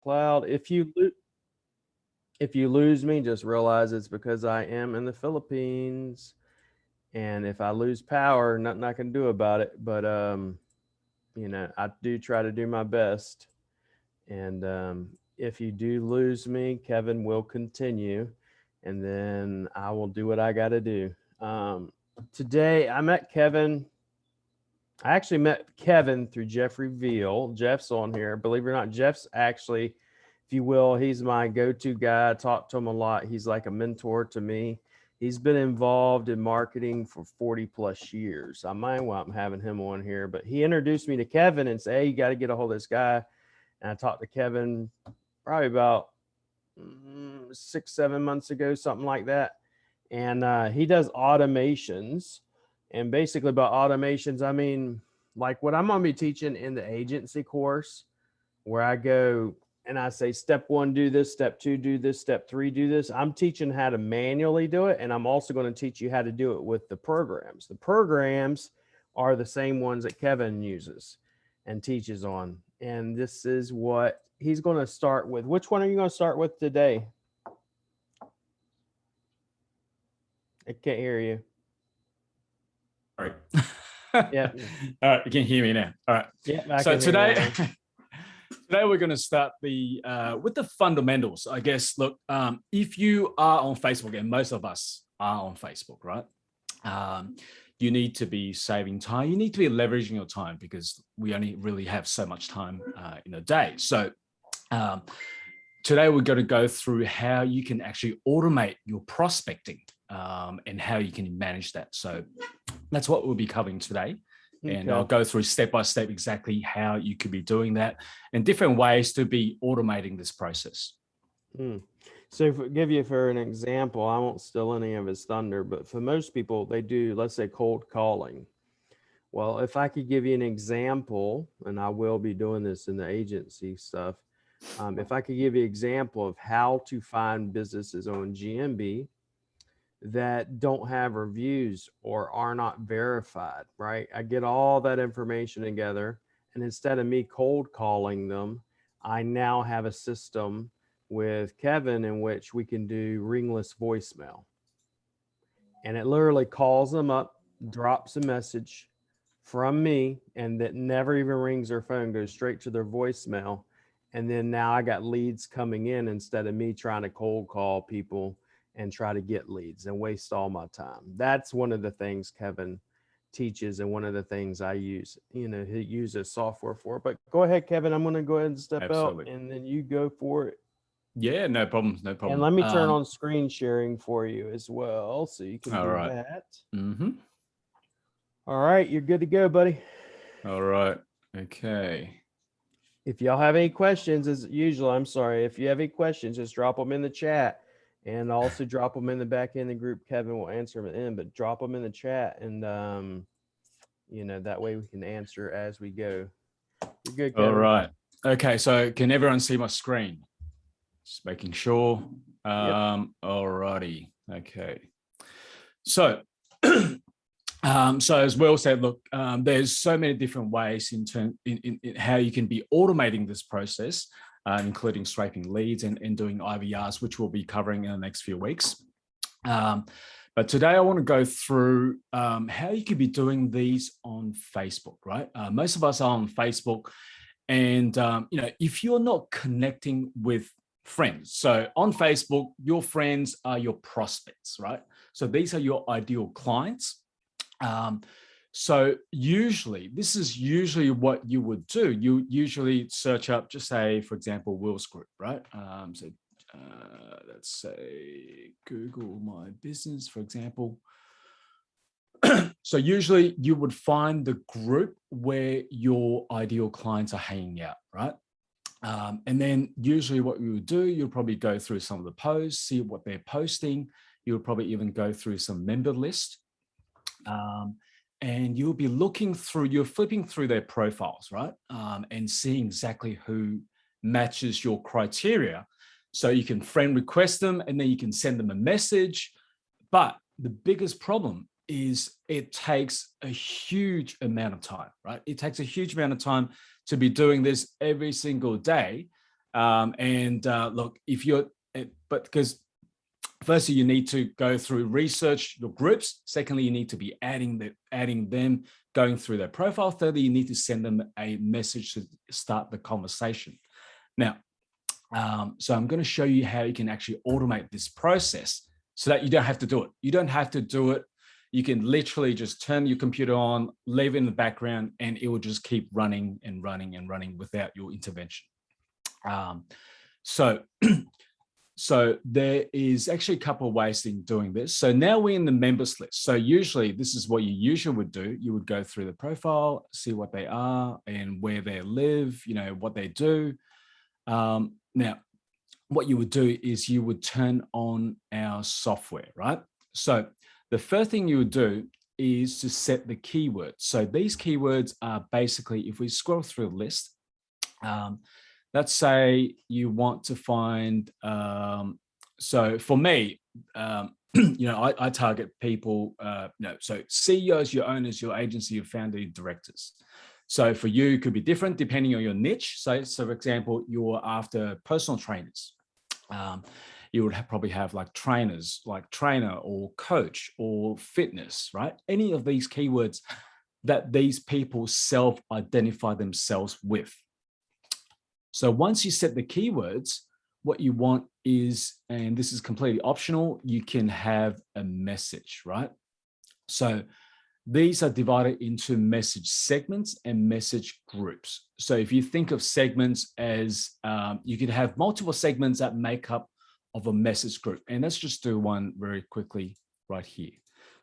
cloud. If you lose me, just realize it's because I am in the Philippines. And if I lose power, nothing I can do about it. But I do try to do my best. And if you do lose me, Kevin will continue, and then I will do what I got to do. Today, I met Kevin. I actually met Kevin through Jeffrey Veal. Jeff's on here. Believe it or not, Jeff's actually, if you will, he's my go-to guy. I talk to him a lot. He's like a mentor to me. He's been involved in marketing for 40 plus years. I mind why I'm having him on here, but he introduced me to Kevin and said, hey, you got to get a hold of this guy. And I talked to Kevin probably about 6-7 months ago, something like that. And he does automations. And basically by automations, I mean, like what I'm going to be teaching in the agency course, where I go and I say, step 1, do this, step 2, do this, step 3, do this. I'm teaching how to manually do it. And I'm also going to teach you how to do it with the programs. The programs are the same ones that Kevin uses and teaches on. And this is what he's going to start with. Which one are you going to start with today? I can't hear you. All right. Yeah. All right. You can hear me now. All right. Yeah. So today we're going to start with the fundamentals. I guess, look, if you are on Facebook, and most of us are on Facebook, right? You need to be saving time. You need to be leveraging your time, because we only really have so much time in a day. So today we're going to go through how you can actually automate your prospecting and how you can manage that. So that's what we'll be covering today. Okay. And I'll go through step by step exactly how you could be doing that and different ways to be automating this process. So if I give you for an example, I won't steal any of his thunder, but for most people, they do, let's say, cold calling. Well, if I could give you an example, and I will be doing this in the agency stuff, if I could give you an example of how to find businesses on GMB that don't have reviews or are not verified, right? I get all that information together, and instead of me cold calling them, I now have a system with Kevin in which we can do ringless voicemail. And it literally calls them up, drops a message from me, and that never even rings their phone, goes straight to their voicemail. And then now I got leads coming in instead of me trying to cold call people and try to get leads and waste all my time. That's one of the things Kevin teaches, and one of the things I use, he uses software for. But go ahead, Kevin, I'm going to go ahead and step out, and then you go for it. Yeah, no problems, no problem. And let me turn on screen sharing for you as well, so you can do that. Mm-hmm. All right, you're good to go, buddy. All right, okay. If y'all have any questions, as usual, I'm sorry, if you have any questions, just drop them in the chat, and also drop them in the back end of the group. Kevin will answer them in, but drop them in the chat, and that way we can answer as we go. You're good, Kevin. All right. Okay, so can everyone see my screen? Just making sure. Yep. All righty. Okay. So, so as Will said, look, there's so many different ways in how you can be automating this process, including scraping leads and doing IVRs, which we'll be covering in the next few weeks. But today I want to go through how you could be doing these on Facebook, right? Most of us are on Facebook, and if you're not connecting with friends, so on Facebook, your friends are your prospects, right? So these are your ideal clients. So this is usually what you would do. You usually search up, just say, for example, Will's group, right? Let's say Google My Business, for example. So usually you would find the group where your ideal clients are hanging out, right? And then usually what you would do, you'll probably go through some of the posts, see what they're posting. You'll probably even go through some member list. And you'll be you're flipping through their profiles, right? And seeing exactly who matches your criteria. So you can friend request them, and then you can send them a message. But the biggest problem is it takes a huge amount of time, right? It takes a huge amount of time to be doing this every single day. Look, if you're, but because firstly, you need to go through research your groups. Secondly, you need to be adding them, going through their profile. Thirdly, you need to send them a message to start the conversation. Now, so I'm going to show you how you can actually automate this process so that you don't have to do it. You don't have to do it. You can literally just turn your computer on, leave it in the background, and it will just keep running and running and running without your intervention. So there is actually a couple of ways in doing this. So now we're in the members list. So usually this is what you usually would do. You would go through the profile, see what they are and where they live, what they do. Now, what you would do is you would turn on our software, right? So the first thing you would do is to set the keywords. So these keywords are basically, if we scroll through the list, let's say you want to find, so for me, I target people, so CEOs, your owners, your agency, your founder, your directors. So for you, it could be different depending on your niche. So for example, you're after personal trainers. You would probably have like trainers, like trainer or coach or fitness, right? Any of these keywords that these people self-identify themselves with. So once you set the keywords, what you want is, and this is completely optional, you can have a message, right? So these are divided into message segments and message groups. So if you think of segments as, you could have multiple segments that make up of a message group. And let's just do one very quickly right here.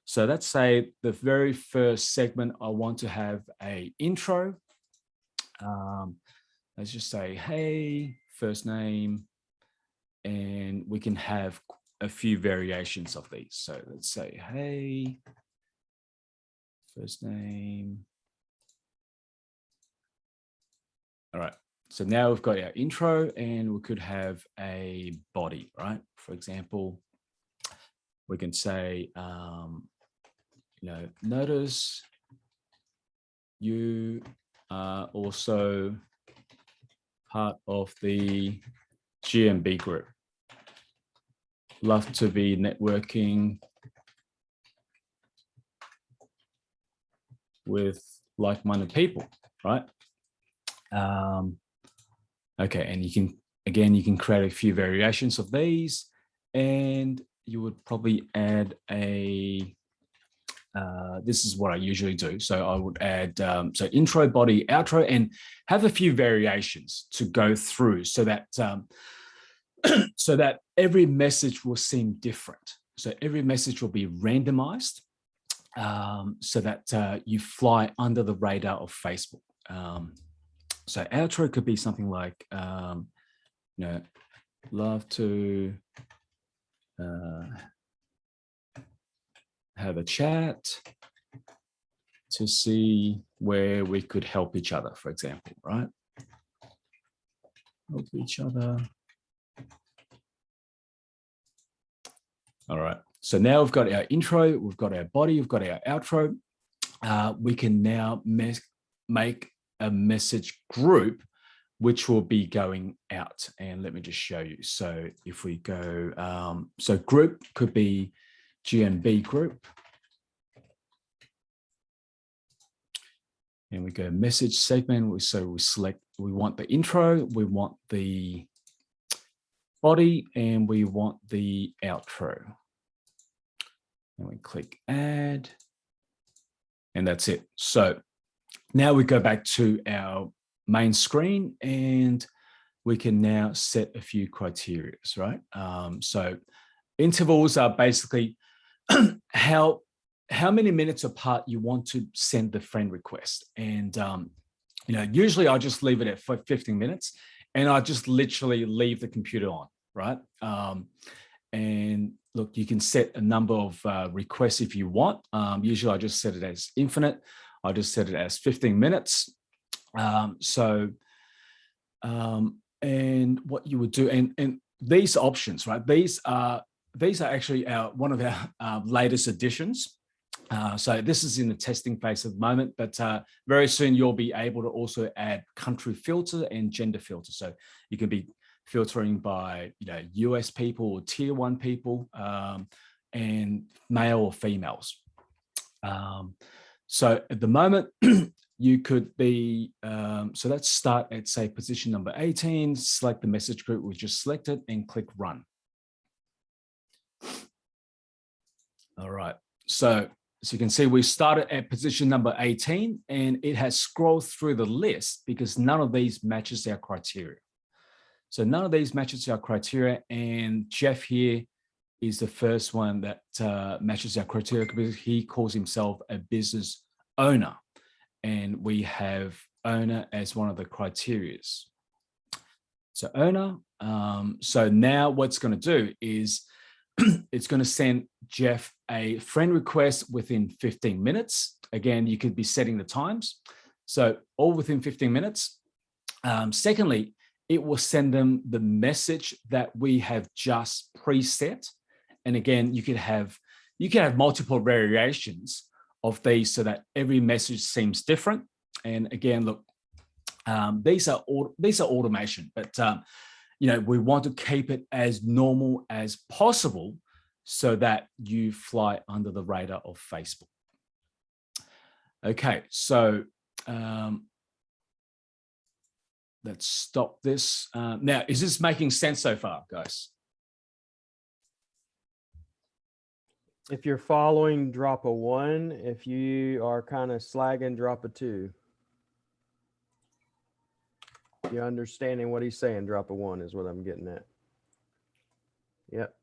So let's say the very first segment, I want to have a intro. Let's just say, hey, first name, and we can have a few variations of these. So let's say, hey, first name. All right, so now we've got our intro and we could have a body, right? For example, we can say, notice you are also part of the GMB group. Love to be networking with like-minded people, right? Okay, and you can create a few variations of these, and you would probably add a, this is what I usually do. So I would add, so intro, body, outro, and have a few variations to go through so that, so that every message will seem different. So every message will be randomized, so that you fly under the radar of Facebook. So outro could be something like, love to have a chat to see where we could help each other, for example, right? Help each other. All right, so now we've got our intro, we've got our body, we've got our outro. We can now make a message group which will be going out. And let me just show you. So if we go, so group could be GMB group. And we go message segment. So we select, we want the intro, we want the body, and we want the outro. And we click add, and that's it. So now we go back to our main screen and we can now set a few criteria, right? So intervals are basically how many minutes apart you want to send the friend request. And, usually I just leave it at 15 minutes and I just literally leave the computer on, right? And look, you can set a number of requests if you want. Usually I just set it as infinite. I just set it as 15 minutes. And what you would do, and these options, right? These are actually one of our latest additions. So this is in the testing phase at the moment, but very soon you'll be able to also add country filter and gender filter. So you can be filtering by, US people or tier 1 people, and male or females. So at the moment, you could be, so let's start at, say, position number 18, select the message group we just selected and click run. All right, so as you can see, we started at position number 18 and it has scrolled through the list because none of these matches our criteria. So none of these matches our criteria, and Jeff here is the first one that matches our criteria because he calls himself a business owner, and we have owner as one of the criterias. So owner, so now what's going to do is it's going to send Jeff a friend request within 15 minutes. Again, you could be setting the times. So all within 15 minutes. Secondly, it will send them the message that we have just preset. And again, you could have multiple variations of these so that every message seems different. And again, look, these are automation, but we want to keep it as normal as possible so that you fly under the radar of Facebook. Okay, so let's stop this. Now, is this making sense so far, guys? If you're following, drop a 1. If you are kind of slagging, drop a 2. If you're understanding what he's saying, drop a 1 is what I'm getting at. Yep.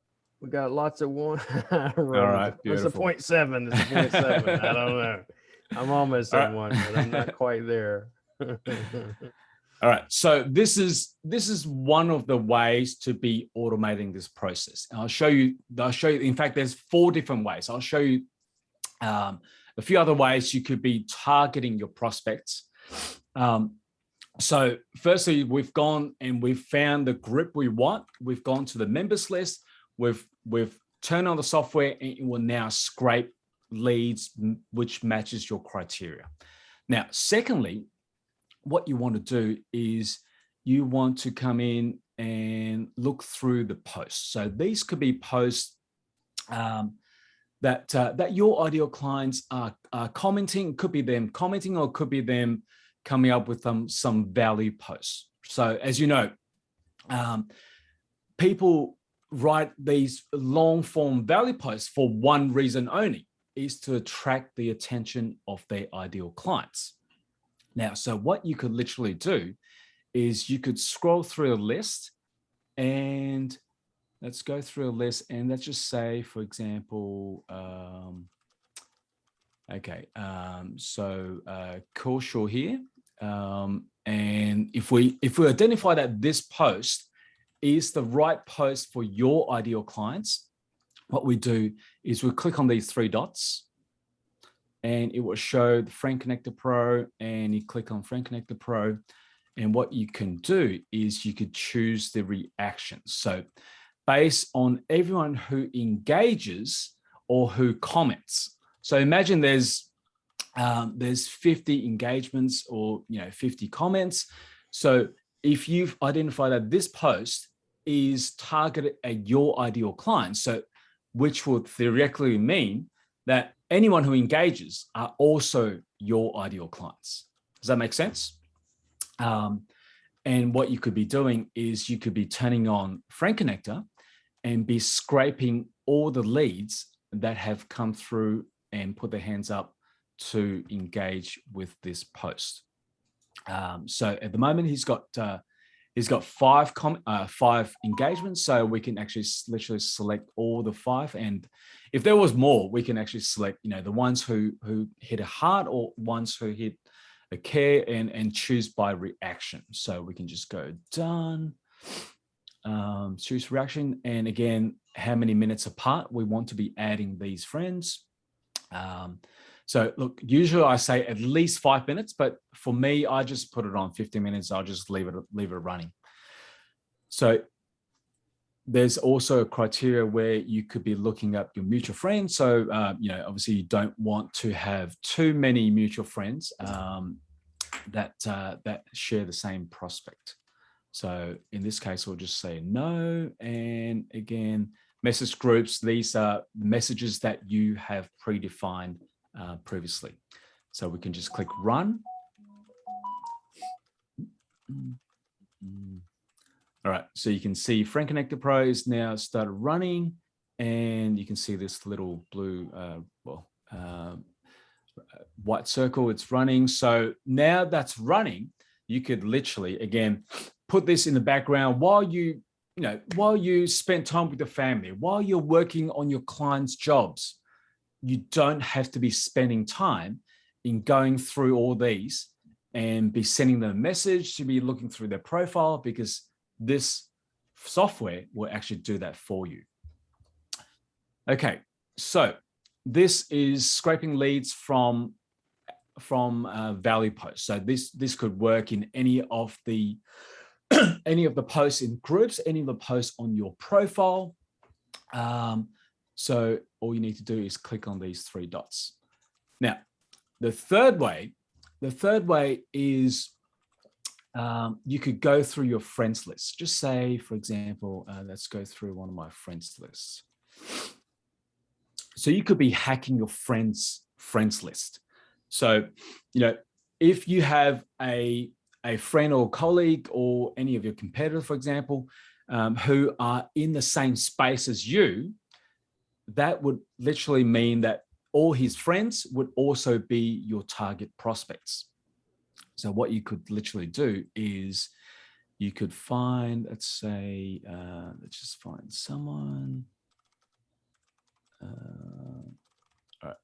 We got lots of 1. All right. It's a 0.7. It's a 0.7. I don't know. I'm almost at 1, but I'm not quite there. All right, so this is one of the ways to be automating this process. And I'll show you. In fact, there's 4 different ways. I'll show you a few other ways you could be targeting your prospects. So firstly, we've gone and we've found the group we want. We've gone to the members list. We've turned on the software and it will now scrape leads which matches your criteria. Now, secondly, what you want to do is you want to come in and look through the posts. So these could be posts that your ideal clients are commenting. It could be them commenting, or it could be them coming up with some value posts. So as you know, people write these long form value posts for one reason only, is to attract the attention of their ideal clients. Now, so what you could literally do is you could scroll through a list, and let's go through a list, and let's just say, for example, Korshaw here. And if we identify that this post is the right post for your ideal clients, what we do is we click on these 3 dots, and it will show the Friend Connector Pro, and you click on Friend Connector Pro. And what you can do is you could choose the reactions. So based on everyone who engages or who comments. So imagine there's 50 engagements or 50 comments. So if you've identified that this post is targeted at your ideal clients, so which would theoretically mean that anyone who engages are also your ideal clients. Does that make sense? And what you could be doing is you could be turning on Friend Connector and be scraping all the leads that have come through and put their hands up to engage with this post. So at the moment, he's got 5 engagements, so we can actually literally select all the 5. And if there was more, we can actually select, the ones who hit a heart or ones who hit a care, and choose by reaction. So we can just go done, choose reaction. And again, how many minutes apart we want to be adding these friends. So look, usually I say at least 5 minutes, but for me, I just put it on 15 minutes. I'll just leave it running. So there's also a criteria where you could be looking up your mutual friends. So, obviously you don't want to have too many mutual friends that share the same prospect. So in this case, we'll just say no. And again, message groups, these are messages that you have predefined previously. So we can just click run. All right, so you can see Friend Connector Pro is now started running, and you can see this little blue, white circle, it's running. So now that's running, you could literally, again, put this in the background while while you spend time with the family, while you're working on your clients' jobs. You don't have to be spending time in going through all these and be sending them a message, to be looking through their profile, because this software will actually do that for you. Okay, so this is scraping leads from value posts. So this could work in any of the any of the posts in groups, any of the posts on your profile. So all you need to do is click on these three dots. Now, the third way is you could go through your friends list. Just say, for example, let's go through one of my friends lists. So you could be hacking your friends list. So, if you have a friend or colleague or any of your competitors, for example, who are in the same space as you, that would literally mean that all his friends would also be your target prospects. So what you could literally do is you could find, let's say, let's just find someone. All right.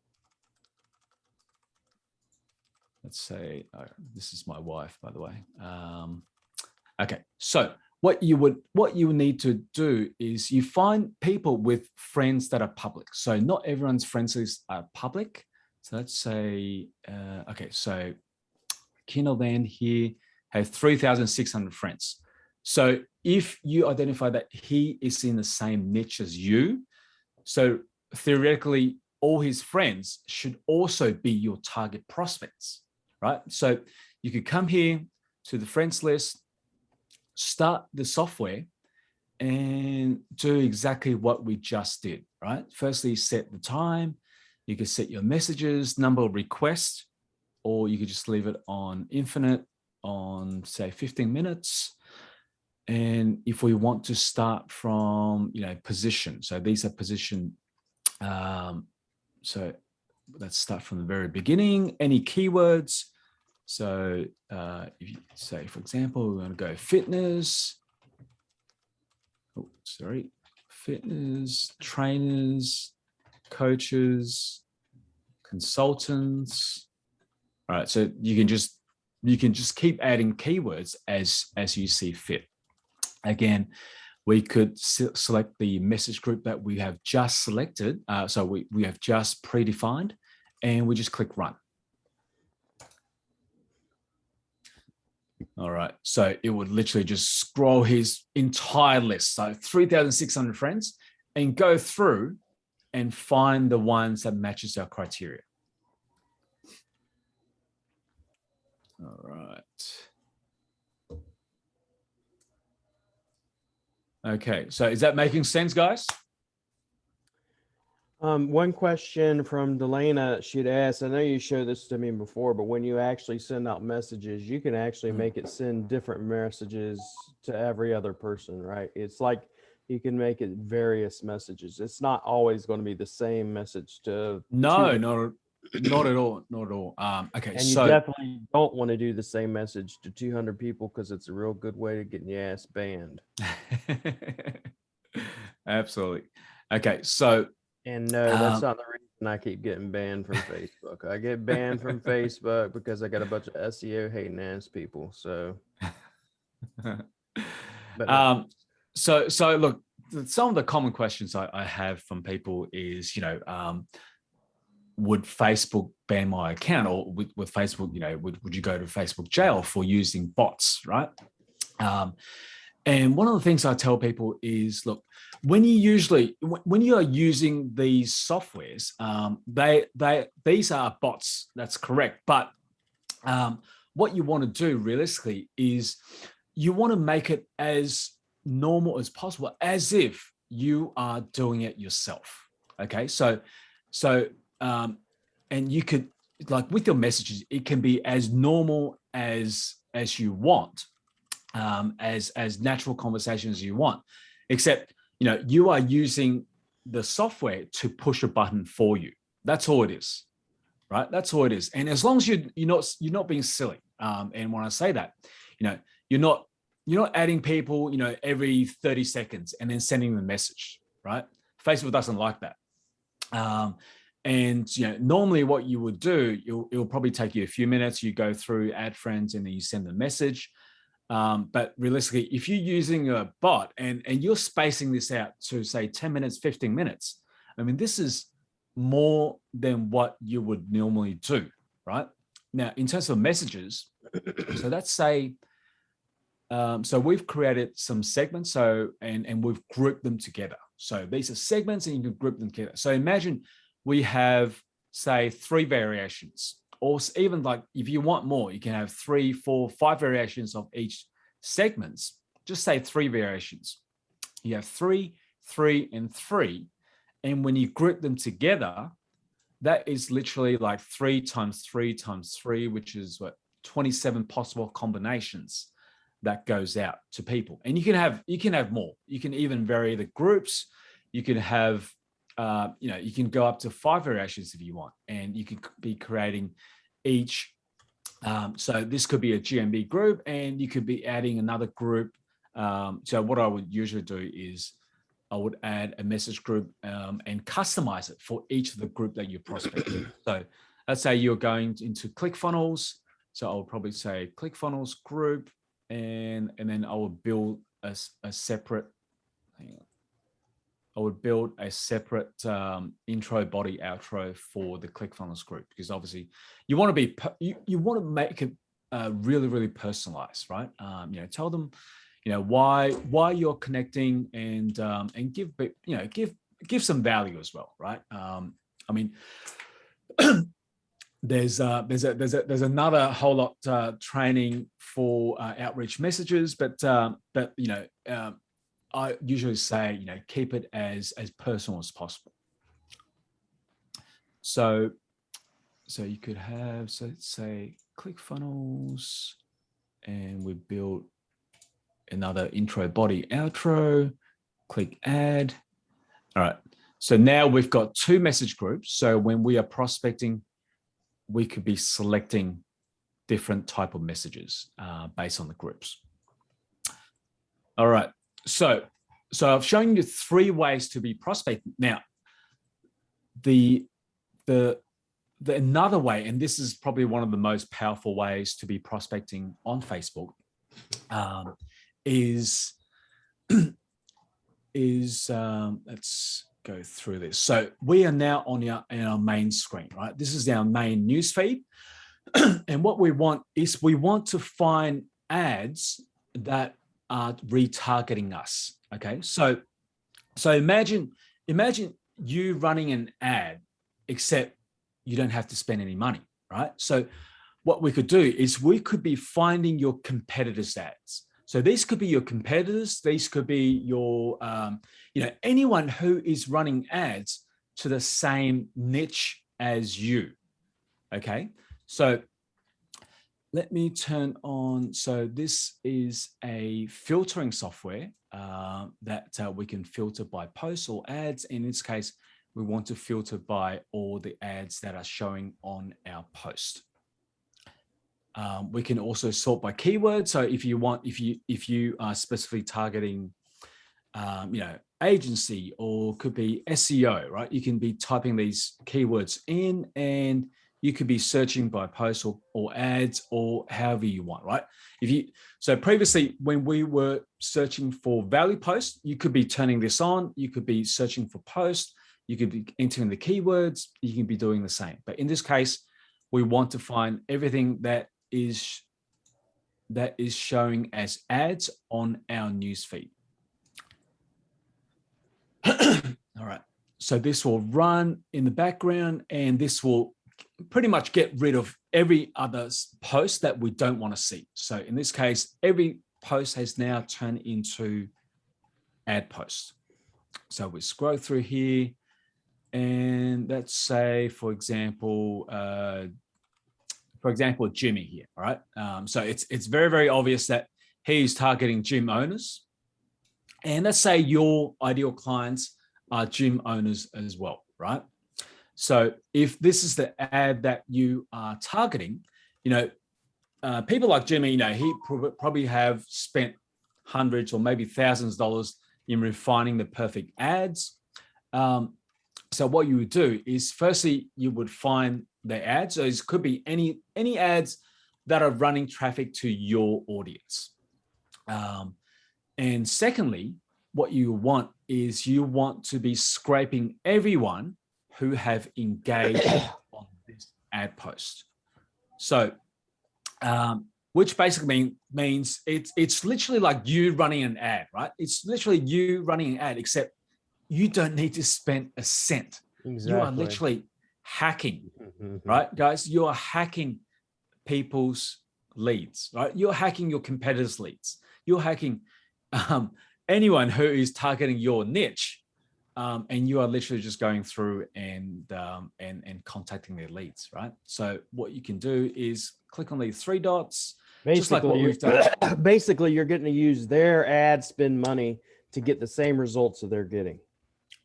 Let's say, this is my wife, by the way. Okay, so what you would need to do is you find people with friends that are public. So not everyone's friends lists are public. So let's say, okay, so Kindle Land here has 3,600 friends. So if you identify that he is in the same niche as you, so theoretically, all his friends should also be your target prospects, right? So you could come here to the friends list, start the software, and do exactly what we just did, right? Firstly, set the time. You could set your messages, number of requests, or you could just leave it on infinite on, say, 15 minutes. And if we want to start from, position, so these are position. So let's start from the very beginning. Any keywords. So if you say, for example, we want to go fitness. Oh, sorry, fitness, trainers, coaches, consultants. All right, so you can just keep adding keywords as you see fit. Again, we could select the message group that we have just selected. So we have just predefined, and we just click run. All right, so it would literally just scroll his entire list, so 3,600 friends, and go through and find the ones that matches our criteria. All right. Okay, so is that making sense, guys? One question from Delana, she'd asked, I know you showed this to me before, but when you actually send out messages, you can actually make it send different messages to every other person, right? It's like you can make it various messages. It's not always going to be the same message to No, not at all, not at all. Okay, and you definitely don't want to do the same message to 200 people, because it's a real good way to get your ass banned. Absolutely. Okay, so. And no, that's not the reason I keep getting banned from Facebook. I get banned from Facebook because I got a bunch of SEO hating ass people. So, but so look, some of the common questions I have from people is, would Facebook ban my account, or with Facebook, would you go to Facebook jail for using bots, right? And one of the things I tell people is, look, when you are using these softwares, these are bots. That's correct. But what you want to do realistically is you want to make it as normal as possible, as if you are doing it yourself. Okay, so and you could, like with your messages, it can be as normal as you want, as natural conversations as you want, except you are using the software to push a button for you. That's all it is, right? That's all it is. And as long as you're not being silly, and when I say that, you're not adding people, every 30 seconds and then sending them a message, right? Facebook doesn't like that. And normally what you would do, it'll probably take you a few minutes. You go through, add friends, and then you send a message. But realistically, if you're using a bot and you're spacing this out to say 10 minutes, 15 minutes, I mean, this is more than what you would normally do, right? Now, in terms of messages, so let's say, so we've created some segments, and we've grouped them together. So these are segments and you can group them together. So imagine we have, say, 3 variations, or even like if you want more, you can have 3, 4, 5 variations of each segments. Just say 3 variations. You have 3, 3, and 3. And when you group them together, that is literally like 3 times 3 times 3, which is what, 27 possible combinations that goes out to people. And you can have more. You can even vary the groups. You can have, you can go up to 5 variations if you want, and you can be creating each. So this could be a GMB group, and you could be adding another group. So what I would usually do is I would add a message group and customize it for each of the group that you're prospecting. So let's say you're going into ClickFunnels. So I'll probably say ClickFunnels group, and then I will build a separate, I would build a separate intro, body, outro for the ClickFunnels group, because obviously you want to you want to make it really, really personalized, right? Tell them, why you're connecting, and give give some value as well, right? I mean, there's another whole lot training for outreach messages, but I usually say, keep it as personal as possible. So you could have, so let's say ClickFunnels, and we build another intro, body, outro, click add. All right. So now we've got 2 message groups. So when we are prospecting, we could be selecting different type of messages based on the groups. All right. So I've shown you 3 ways to be prospecting. Now, the another way, and this is probably one of the most powerful ways to be prospecting on Facebook, is let's go through this. So we are now on our main screen, right? This is our main news feed. And what we want is we want to find ads that are retargeting us. Okay. So imagine you running an ad, except you don't have to spend any money, right? So what we could do is we could be finding your competitors' ads. So these could be your competitors. These could be your, anyone who is running ads to the same niche as you. Okay. So let me turn on. So this is a filtering software that we can filter by posts or ads. In this case, we want to filter by all the ads that are showing on our post. We can also sort by keywords. So if you are specifically targeting, agency, or could be SEO, right? You can be typing these keywords in, and you could be searching by posts or ads, or however you want, right? So previously, when we were searching for value posts, you could be turning this on. You could be searching for posts. You could be entering the keywords. You can be doing the same. But in this case, we want to find everything that is showing as ads on our newsfeed. All right. So this will run in the background, and this will pretty much get rid of every other post that we don't want to see. So in this case, every post has now turned into ad post. So we scroll through here, and let's say, for example, Jimmy here, all right? So it's very, very obvious that he's targeting gym owners. And let's say your ideal clients are gym owners as well, right? So if this is the ad that you are targeting, people like Jimmy, he probably have spent hundreds or maybe thousands of dollars in refining the perfect ads. So what you would do is, firstly, you would find the ads. So it could be any ads that are running traffic to your audience. And secondly, what you want is you want to be scraping everyone who have engaged on this ad post. So, which basically means it's literally like you running an ad, right? It's literally you running an ad, except you don't need to spend a cent. Exactly. You are literally hacking, right, guys? You are hacking people's leads, right? You're hacking your competitors' leads. You're hacking anyone who is targeting your niche, and you are literally just going through and contacting their leads, right? So what you can do is click on these three dots, just like what we've done. Basically, you're getting to use their ad spend money to get the same results that they're getting.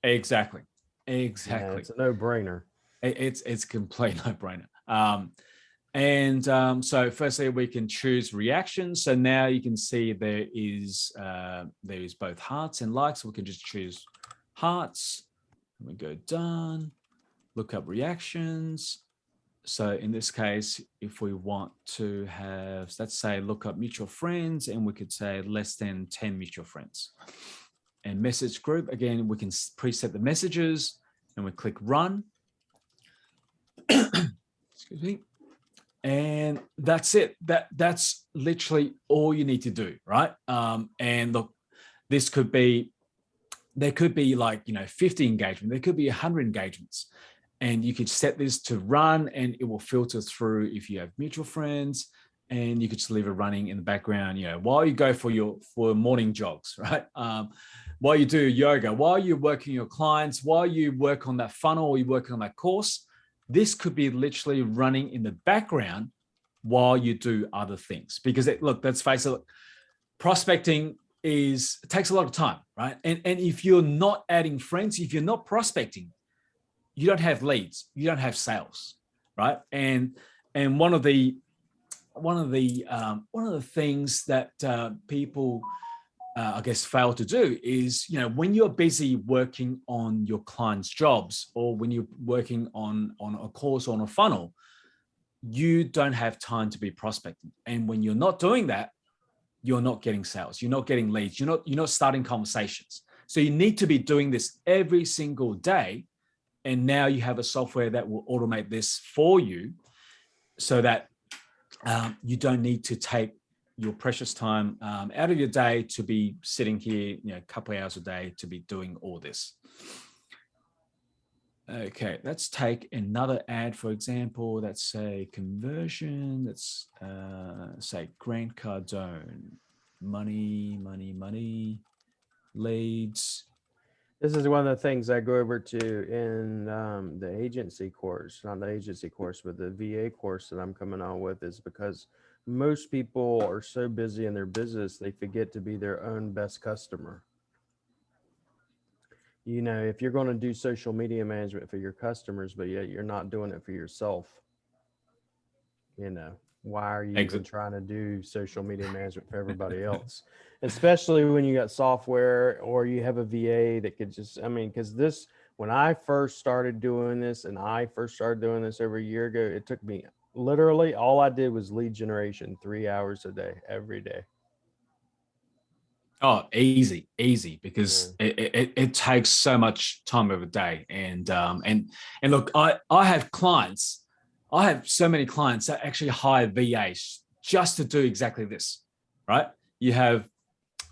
Exactly. Yeah, it's a no-brainer. It's a complete no-brainer. So firstly, we can choose reactions. So now you can see there is both hearts and likes. So we can just choose hearts. We go done, look up reactions. So in this case, if we want to have, let's say, look up mutual friends, and we could say less than 10 mutual friends. And message group, again, we can preset the messages, and we click run. Excuse me. And that's it. That's literally all you need to do, right? And look, there could be like 50 engagement, there could be 100 engagements, and you could set this to run, and it will filter through if you have mutual friends, and you could just leave it running in the background, while you go for morning jogs, right? While you do yoga, while you're working your clients, while you work on that funnel, or you work on that course. This could be literally running in the background while you do other things. Because let's face it, prospecting takes a lot of time, right? And if you're not adding friends, if you're not prospecting, you don't have leads, you don't have sales, right? And one of the things that people I guess fail to do is, when you're busy working on your clients' jobs, or when you're working on a course, on a funnel, you don't have time to be prospecting. And when you're not doing that, you're not getting sales, you're not getting leads, you're not starting conversations. So you need to be doing this every single day. And now you have a software that will automate this for you, so that you don't need to take your precious time out of your day to be sitting here, a couple of hours a day to be doing all this. Okay, let's take another ad, for example. Let's say conversion. Let's say Grant Cardone, money, leads. This is one of the things I go over to in the agency course, not the agency course, but the VA course that I'm coming on with, is because most people are so busy in their business, they forget to be their own best customer. If you're going to do social media management for your customers, but yet you're not doing it for yourself, why are you even trying to do social media management for everybody else? Especially when you got software, or you have a VA that could just, because when I first started doing this, over a year ago, it took me literally, all I did was lead generation 3 hours a day, every day. Oh, easy, because it takes so much time of a day. And look, I have clients. I have so many clients that actually hire VAs just to do exactly this, right? You have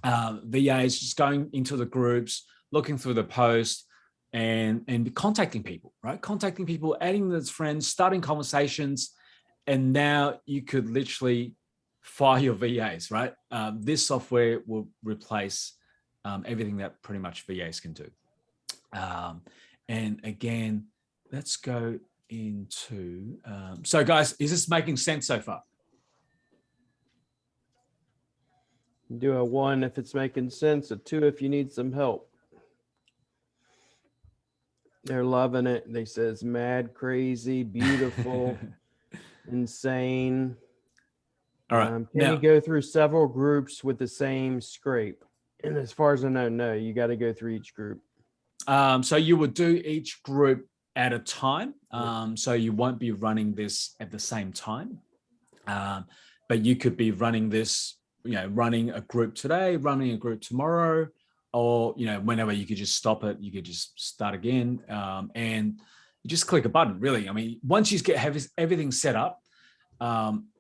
VAs just going into the groups, looking through the post, and contacting people, right? Contacting people, adding them as friends, starting conversations. And now you could literally fire your VAs, right? This software will replace everything that pretty much VAs can do. And again, let's go into, so guys, is this making sense so far? Do a 1 if it's making sense, a 2 if you need some help. They're loving it. They say it's mad, crazy, beautiful, insane. All right. Can Now, you go through several groups with the same scrape? And as far as I know, no, you got to go through each group. so you would do each group at a time. So you won't be running this at the same time. But you could be running this, running a group today, running a group tomorrow, or, whenever you could just stop it, you could just start again. And you just click a button, really. I mean, once you have everything set up,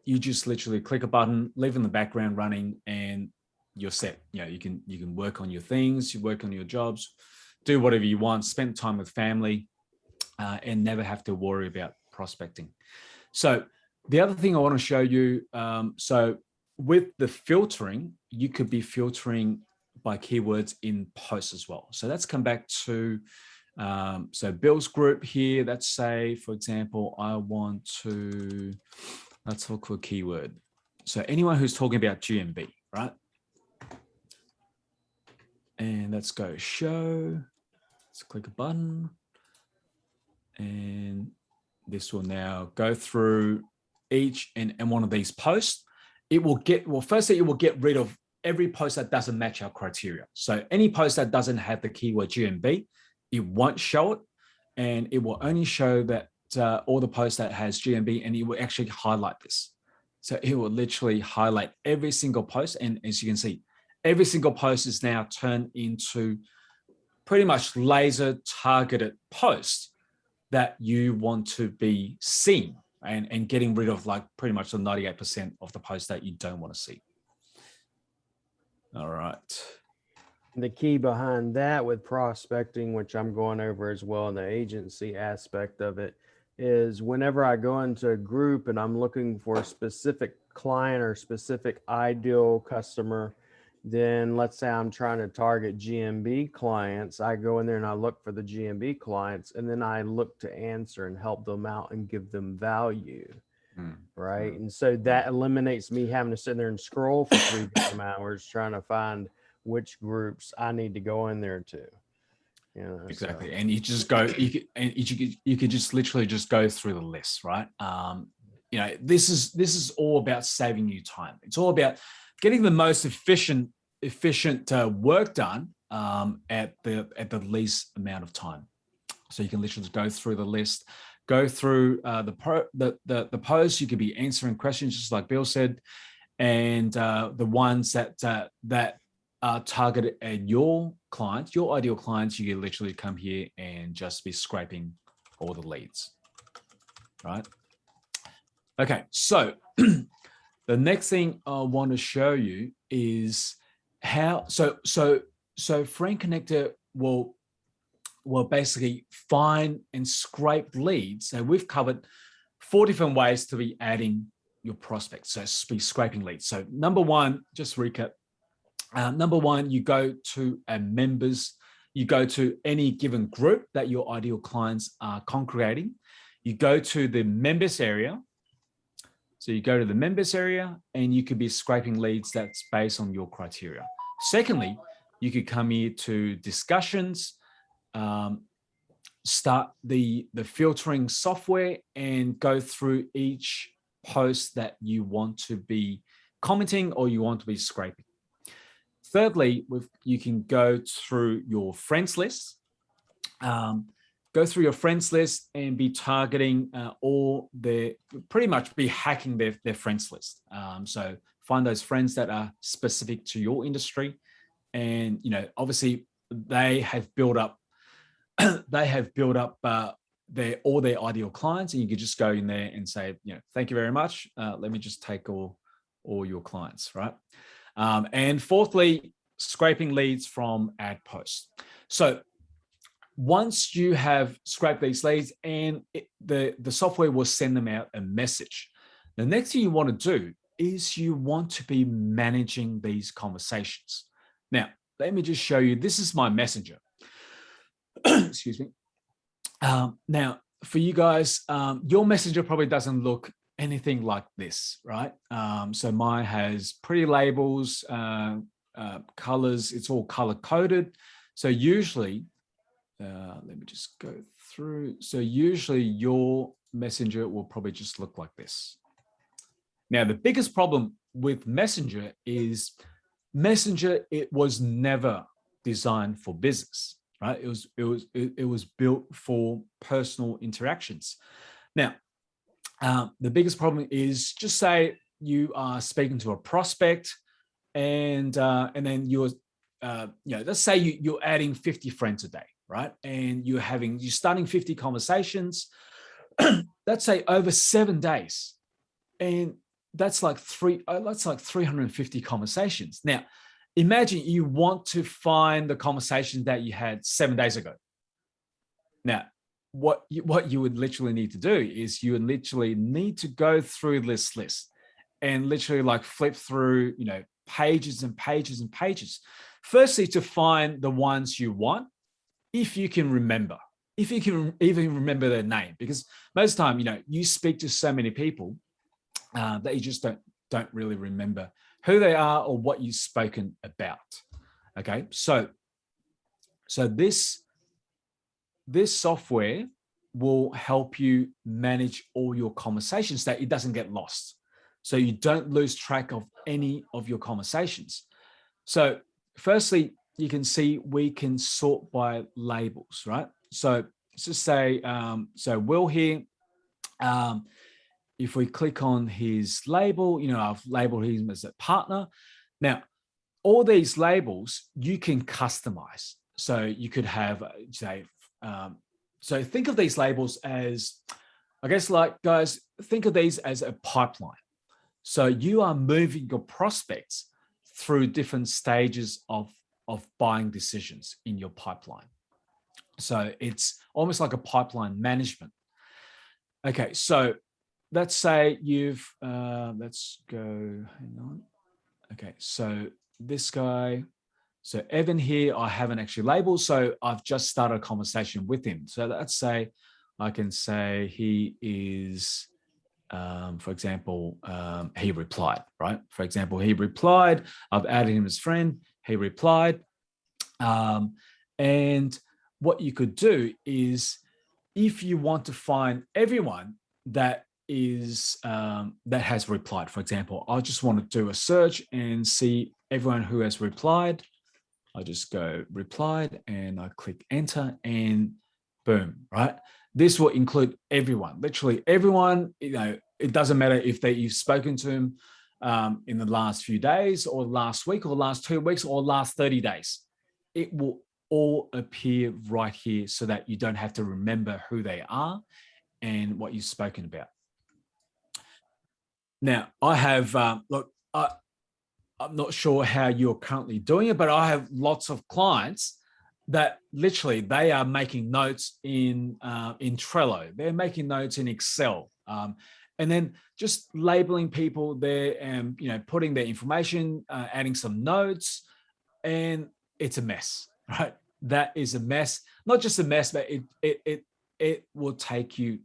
you just literally click a button, leave in the background running, and you're set. You can work on your things, you work on your jobs, do whatever you want, spend time with family, and never have to worry about prospecting. So the other thing I want to show you, so with the filtering, you could be filtering by keywords in posts as well. So let's come back to, so Bill's group here. Let's say, for example, I want to, let's look for a keyword. So anyone who's talking about GMB, right? And let's go show. Let's click a button. And this will now go through each and one of these posts. It will get, well, firstly, it will get rid of every post that doesn't match our criteria. So any post that doesn't have the keyword GMB, it won't show it. And it will only show that all the posts that has GMB, and it will actually highlight this. So it will literally highlight every single post. And as you can see, every single post is now turned into pretty much laser targeted posts that you want to be seen, and getting rid of like pretty much the 98% of the posts that you don't want to see. All right. The key behind that with prospecting, which I'm going over as well in the agency aspect of it, is whenever I go into a group and I'm looking for a specific client or specific ideal customer, then let's say I'm trying to target GMB clients, I go in there and I look for the GMB clients, and then I look to answer and help them out and give them value. Right. And so that eliminates me having to sit there and scroll for 3 damn hours trying to find which groups I need to go in there to. Exactly. So. And you just go, you could just literally just go through the list, right? This is all about saving you time. It's all about getting the most efficient work done at the least amount of time. So you can literally just go through the list, go through the posts. You could be answering questions, just like Bill said, and the ones that are targeted at your clients, your ideal clients. You can literally come here and just be scraping all the leads, right? Okay, so the next thing I want to show you is how. So Friend Connector will basically find and scrape leads. So we've covered 4 different ways to be adding your prospects. So be scraping leads. So number one, just recap. Number one, you go to you go to any given group that your ideal clients are congregating. You go to the members area. So you go to the members area and you could be scraping leads that's based on your criteria. Secondly, you could come here to discussions, start the filtering software and go through each post that you want to be commenting or you want to be scraping. Thirdly, you can go through your friends list, go through your friends list and be targeting pretty much be hacking their friends list. So find those friends that are specific to your industry. And, obviously they have built up all their ideal clients, and you could just go in there and say, thank you very much. Let me just take all your clients, right? And fourthly, scraping leads from ad posts. So once you have scraped these leads and the software will send them out a message, the next thing you want to do is you want to be managing these conversations. Now, let me just show you. This is my messenger. Excuse me. Now, for you guys, your messenger probably doesn't look anything like this, right? So mine has pretty labels, colors. It's all color coded. So usually, let me just go through. So usually your messenger will probably just look like this. Now, the biggest problem with Messenger is Messenger, it was never designed for business, right? It was built for personal interactions. Now, the biggest problem is, just say you are speaking to a prospect, and then you're let's say you're adding 50 friends a day, right? And you're starting 50 conversations, let's say over 7 days, and that's like 350 conversations. Now, imagine you want to find the conversation that you had 7 days ago. Now, what you would literally need to do is you would literally need to go through this list and literally like flip through, pages and pages and pages. Firstly, to find the ones you want, if you can remember, if you can even remember their name, because most of the time, you speak to so many people that you just don't really remember who they are or what you've spoken about. Okay, so this software will help you manage all your conversations, that it doesn't get lost, so you don't lose track of any of your conversations. So firstly, you can see we can sort by labels, right? So let's just say, so Will here, if we click on his label, I've labeled him as a partner. Now, all these labels you can customize. So you could have, say, so think of these labels as, I guess, like, guys, think of these as a pipeline. So you are moving your prospects through different stages of buying decisions in your pipeline. So it's almost like a pipeline management. Okay, so let's say let's go, hang on. Okay, so this guy, so Evan here, I haven't actually labeled, so I've just started a conversation with him. So let's say, I can say he is, for example, he replied, right? For example, he replied, I've added him as friend, he replied. And what you could do is, if you want to find everyone that has replied, for example, I just want to do a search and see everyone who has replied. I just go replied and I click enter, and boom, right? This will include everyone, literally everyone. It doesn't matter if you've spoken to him in the last few days or last week or the last 2 weeks or last 30 days. It will all appear right here, so that you don't have to remember who they are and what you've spoken about. Now, I have, look, I'm not sure how you're currently doing it, but I have lots of clients that literally they are making notes in Trello. They're making notes in Excel, and then just labeling people there and putting their information, adding some notes, and it's a mess, right? That is a mess. Not just a mess, but it will take you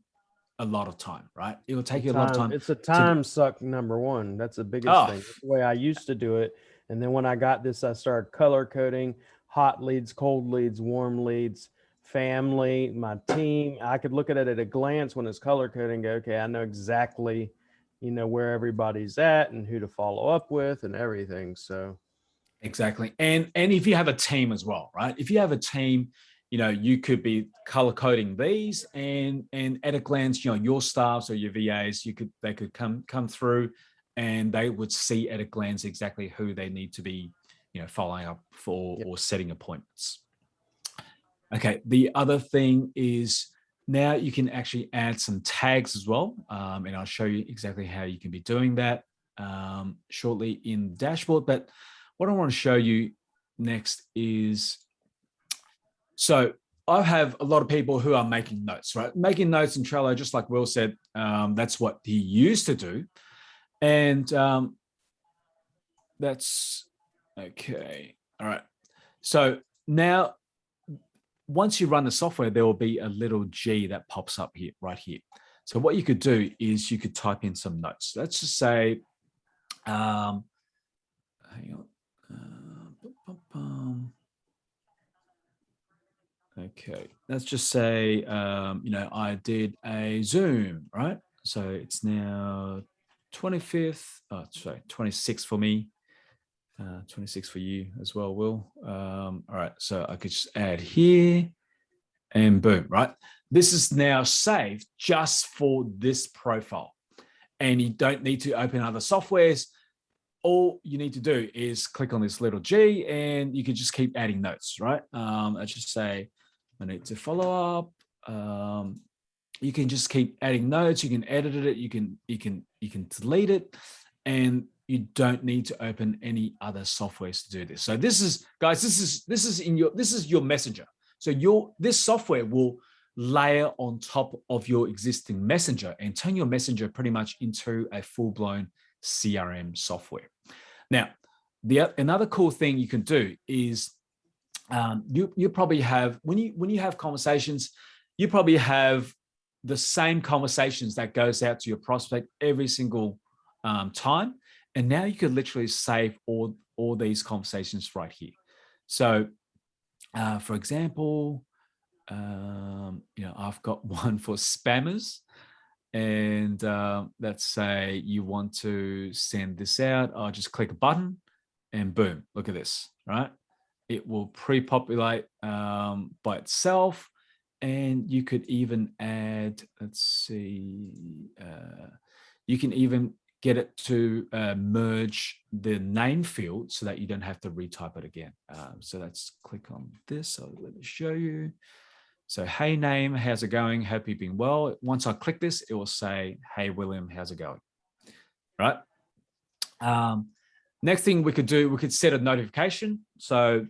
a lot of time, right? It will take you a lot of time. It's a time suck, number one. That's the biggest thing. That's the way I used to do it. And then when I got this, I started color coding hot leads, cold leads, warm leads, family, my team. I could look at it at a glance when it's color coding, go, okay, I know exactly, where everybody's at and who to follow up with and everything. So exactly. And if you have a team as well, right? If you have a team, you could be color coding these, and at a glance, your staffs or your VAs, they could come through, and they would see at a glance exactly who they need to be, following up for, or setting appointments. Okay. The other thing is, now you can actually add some tags as well, and I'll show you exactly how you can be doing that shortly in the dashboard. But what I want to show you next is, so I have a lot of people who are making notes, right? Making notes in Trello, just like Will said, that's what he used to do. And that's okay. All right. So now, once you run the software, there will be a little G that pops up here, right here. So what you could do is you could type in some notes. Let's just say, hang on. Okay, let's just say, you know, I did a Zoom, right? So it's now 25th, oh, sorry, 26th for me, 26 for you as well, Will. All right, so I could just add here and boom, right? This is now saved just for this profile. And you don't need to open other softwares. All you need to do is click on this little G and you can just keep adding notes, right? I just say, I need to follow up. You can just keep adding notes. You can edit it. You can delete it, and you don't need to open any other softwares to do this. So this is, guys, this is your messenger. So this software will layer on top of your existing messenger and turn your messenger pretty much into a full-blown CRM software. Now, another cool thing you can do is you probably have, when you have conversations, you probably have the same conversations that goes out to your prospect every single time. And now you could literally save all these conversations right here. So for example, you know, I've got one for spammers. And let's say you want to send this out. I'll just click a button and boom, look at this, right? It will pre-populate by itself. And you could even add, let's see, you can even get it to merge the name field so that you don't have to retype it again. So let's click on this. So let me show you. So, hey, name, how's it going? Hope you've been well. Once I click this, it will say, hey, William, how's it going? Right? Next thing we could do, we could set a notification. So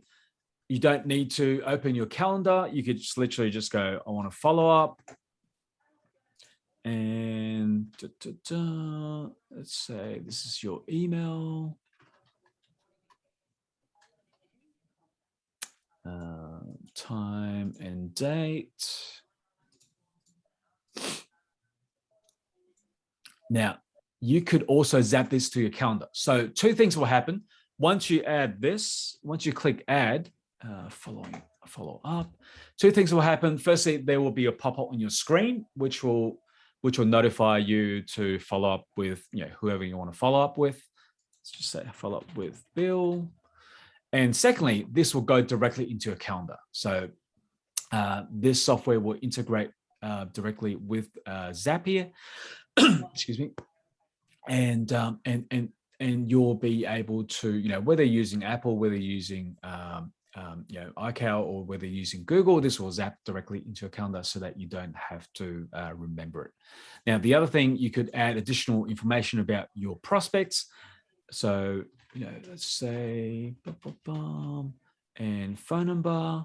you don't need to open your calendar. You could just literally just go, I want to follow up. And let's say this is your email. Time and date. Now, you could also zap this to your calendar. So two things will happen. Once you add this, once you click add, follow up, two things will happen. Firstly, there will be a pop-up on your screen, which will notify you to follow up with, you know, whoever you want to follow up with. Let's just say follow up with Bill. And secondly, this will go directly into your calendar. So this software will integrate directly with Zapier. Excuse me. And you'll be able to, you know, whether you're using Apple, whether you're using you know, iCal, or whether you're using Google, this will zap directly into your calendar so that you don't have to remember it. Now, the other thing, you could add additional information about your prospects. So, you know, let's say and phone number.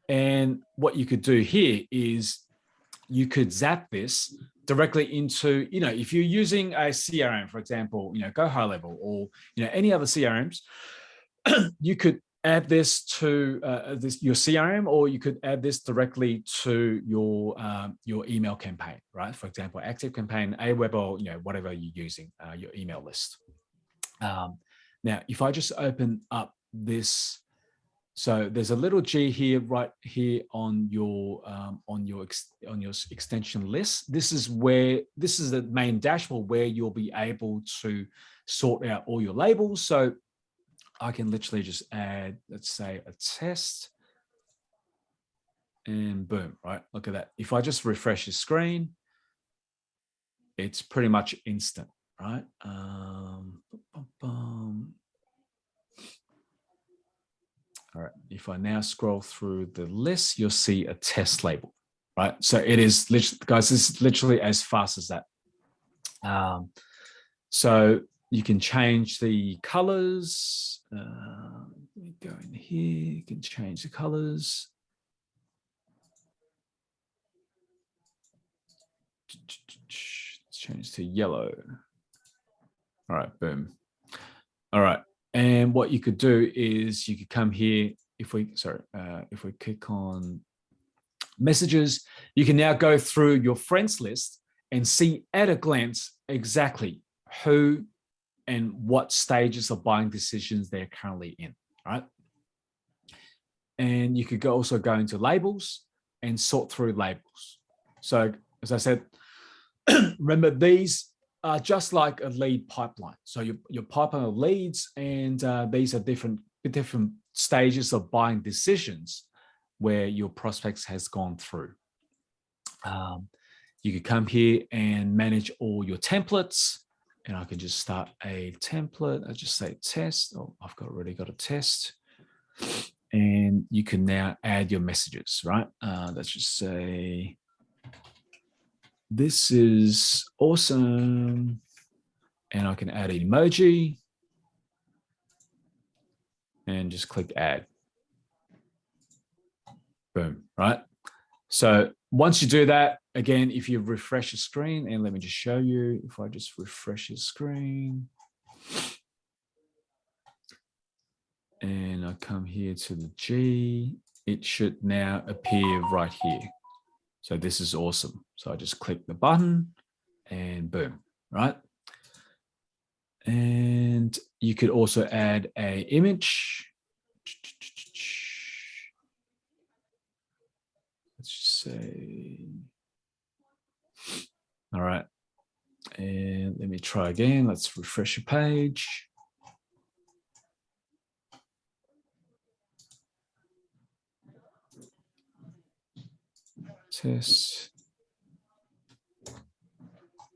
And what you could do here is you could zap this directly into, you know, if you're using a CRM, for example, you know, Go High Level, or, you know, any other CRMs, you could add this to your CRM, or you could add this directly to your email campaign, right? For example, Active Campaign, Aweber, you know, whatever you're using, your email list. Now, if I just open up this, so there's a little G here, right here on your extension list. This is the main dashboard where you'll be able to sort out all your labels. So I can literally just add, let's say, a test, and boom, right? Look at that. If I just refresh the screen, it's pretty much instant, right? All right, if I now scroll through the list, you'll see a test label, right? So it is literally, guys, this is literally as fast as that. So you can change the colors. Let me go in here, you can change the colors. Let's change to yellow. All right, boom. All right. And what you could do is you could come here. If we click on messages, you can now go through your friends list and see at a glance exactly who and what stages of buying decisions they're currently in, right? And you could also go into labels and sort through labels. So as I said, remember these are just like a lead pipeline. So your pipeline of leads, and these are different stages of buying decisions where your prospects has gone through. You could come here and manage all your templates, and I can just start a template. I just say test. Oh, I've already got a test. And you can now add your messages, right? Let's just say, this is awesome. And I can add an emoji and just click add. Boom, right? So once you do that, again, if you refresh the screen, and let me just show you, if I just refresh the screen, and I come here to the G, it should now appear right here. So this is awesome. So I just click the button and boom, right? And you could also add an image. Let's just say, all right. And let me try again. Let's refresh the page. Test.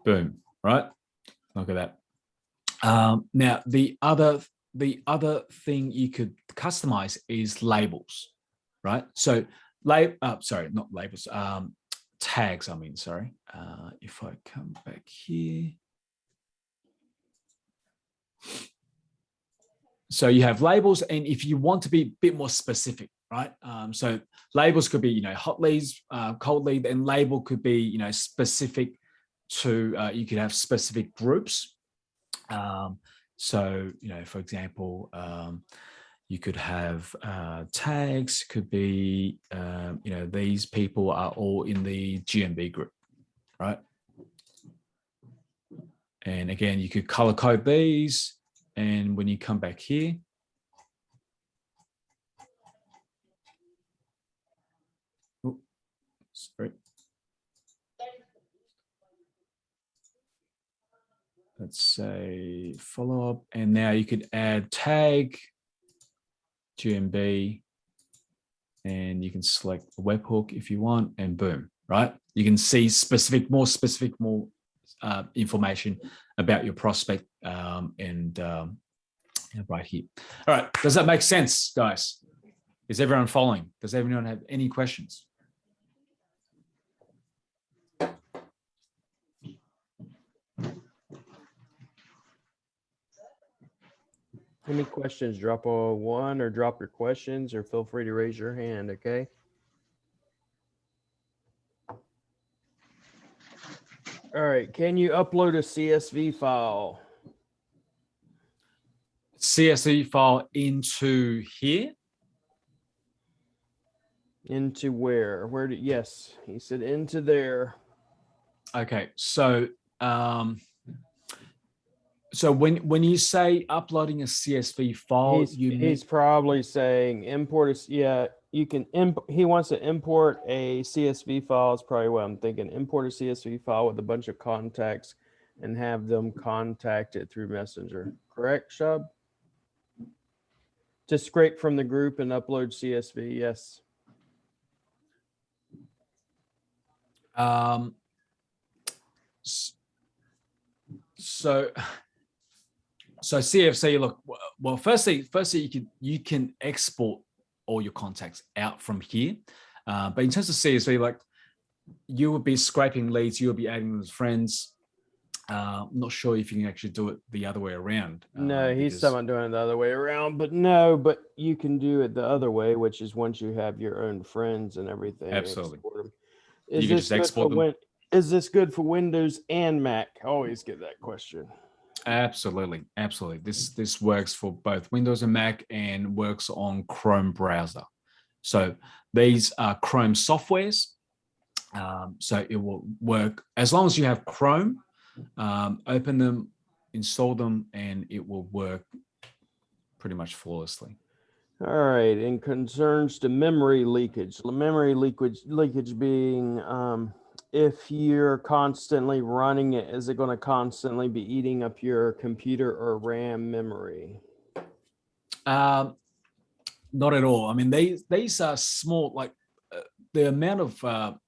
Boom, right? Look at that. Now, the other thing you could customize is labels, right? So, sorry, not labels, tags, I mean, sorry. If I come back here. So you have labels, and if you want to be a bit more specific, right? So labels could be, hot leads, cold lead, and label could be, specific to, you could have specific groups. So, for example, you could have tags, could be, these people are all in the GMB group, right? And again, you could color code these. And when you come back here, sorry. Let's say follow up, and now you could add tag GMB, and you can select a webhook if you want, and boom, right? You can see more information about your prospect, and right here. All right, does that make sense, guys? Is everyone following? Does everyone have any questions? Any questions? Drop a 1 or drop your questions, or feel free to raise your hand, okay? All right, can you upload a CSV file? CSV file into here? Into where? Yes, he said into there. Okay, so so when you say uploading a CSV file, he's probably saying import you can he wants to import a CSV file. Is probably what I'm thinking. Import a CSV file with a bunch of contacts and have them contact it through Messenger. Correct, Shub? To scrape from the group and upload CSV, yes. So CFC, look, well, firstly, you can export all your contacts out from here. But in terms of CSV, like, you will be scraping leads, you'll be adding them as friends. I'm not sure if you can actually do it the other way around. No, he's talking about doing it the other way around, but you can do it the other way, which is once you have your own friends and everything. Absolutely. Is this good for Windows and Mac? I always get that question. Absolutely, absolutely. This works for both Windows and Mac and works on Chrome browser. So these are Chrome softwares. So it will work as long as you have Chrome. Open them, install them, and it will work pretty much flawlessly. All right, in concerns to memory leakage, leakage being if you're constantly running it, is it going to constantly be eating up your computer or RAM memory? Not at all. I mean, these are small, like the amount of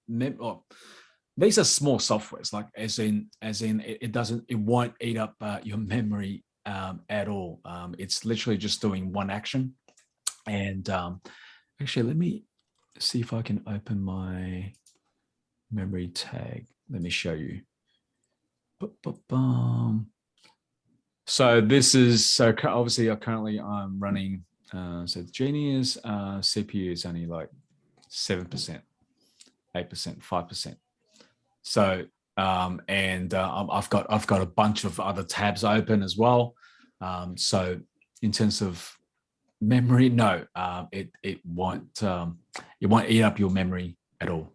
these are small softwares, like as in it won't eat up your memory at all. It's literally just doing one action. And actually, let me see if I can open my memory tag. Let me show you. So this is, so obviously currently I'm running, so Genius CPU is only like 7%, 8%, 5%. So, I've got a bunch of other tabs open as well. So in terms of memory, no, it won't eat up your memory at all.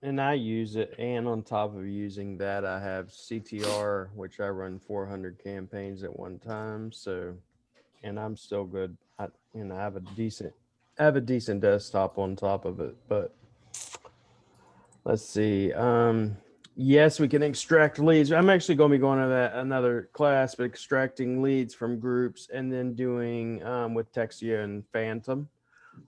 And I use it, and on top of using that, I have CTR, which I run 400 campaigns at one time. So, and I'm still good. I have a decent desktop on top of it. But let's see. Yes, we can extract leads. I'm actually going to be going to that another class, but extracting leads from groups and then doing with Texio and Phantom.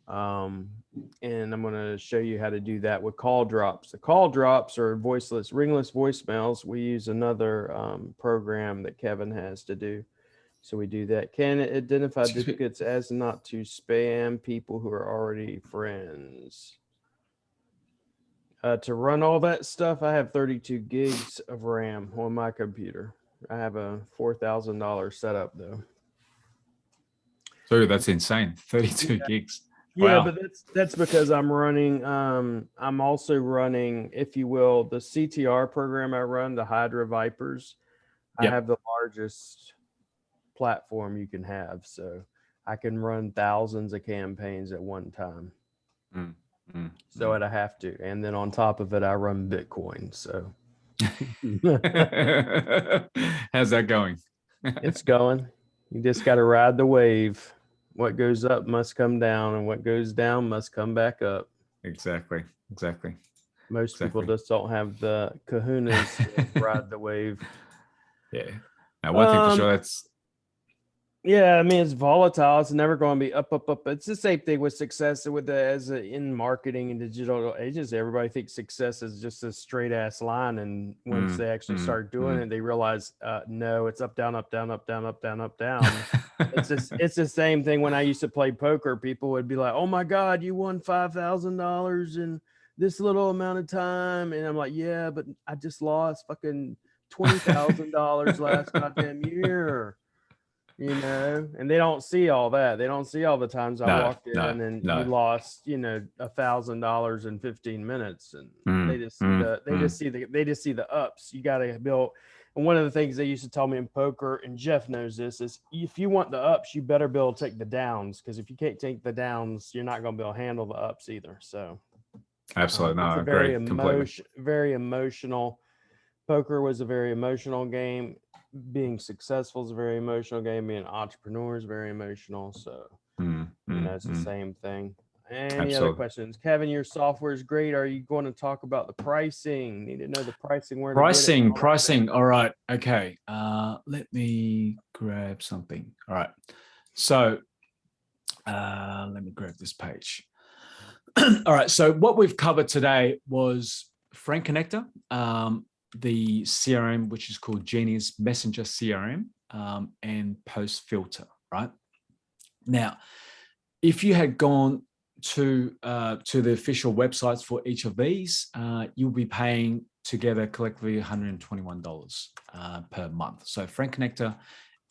And I'm going to show you how to do that with call drops. The call drops are ringless voicemails. We use another program that Kevin has to do. So we do that. Can it identify duplicates as not to spam people who are already friends? To run all that stuff, I have 32 gigs of RAM on my computer. I have a $4,000 setup though. So that's insane. 32 gigs. Yeah, Wow. but that's because I'm running. I'm also running, if you will, the CTR program I run, the Hydra Vipers. Yep. I have the largest platform you can have, so I can run thousands of campaigns at one time. So I have to, and then on top of it, I run Bitcoin. So how's that going? It's going. You just got to ride the wave. What goes up must come down, and what goes down must come back up. Exactly. Most people just don't have the kahunas to ride the wave. Yeah. Now, one thing for sure, that's. Yeah, I mean, it's volatile. It's never going to be up. It's the same thing with success in marketing and digital agency. Everybody thinks success is just a straight ass line. And once they actually start doing it, they realize, no, it's up, down, up, down, up, down, up, down, up, down. It's the same thing when I used to play poker. People would be like, oh my God, you won $5,000 in this little amount of time. And I'm like, yeah, but I just lost fucking $20,000 last goddamn year. And they don't see all that. They don't see all the times I walked in and you lost, $1,000 in 15 minutes, and they just see the ups. You got to build. And one of the things they used to tell me in poker, and Jeff knows this, is if you want the ups, you better be able to take the downs, because if you can't take the downs, you're not going to be able to handle the ups either. So absolutely, no, it's I agree. Very emotional. Poker was a very emotional game. Being successful is a very emotional game. Being an entrepreneur is very emotional. So it's the same thing. Any other questions? Kevin, your software is great. Are you going to talk about the pricing? Need to know the pricing, where to get it. Pricing. All right. Okay. Let me grab something. All right. So let me grab this page. All right. So what we've covered today was Friend Connector, the CRM, which is called Genius Messenger CRM, and Post Filter, right? Now, if you had gone to the official websites for each of these, you'll be paying together collectively $121 per month. So Friend Connector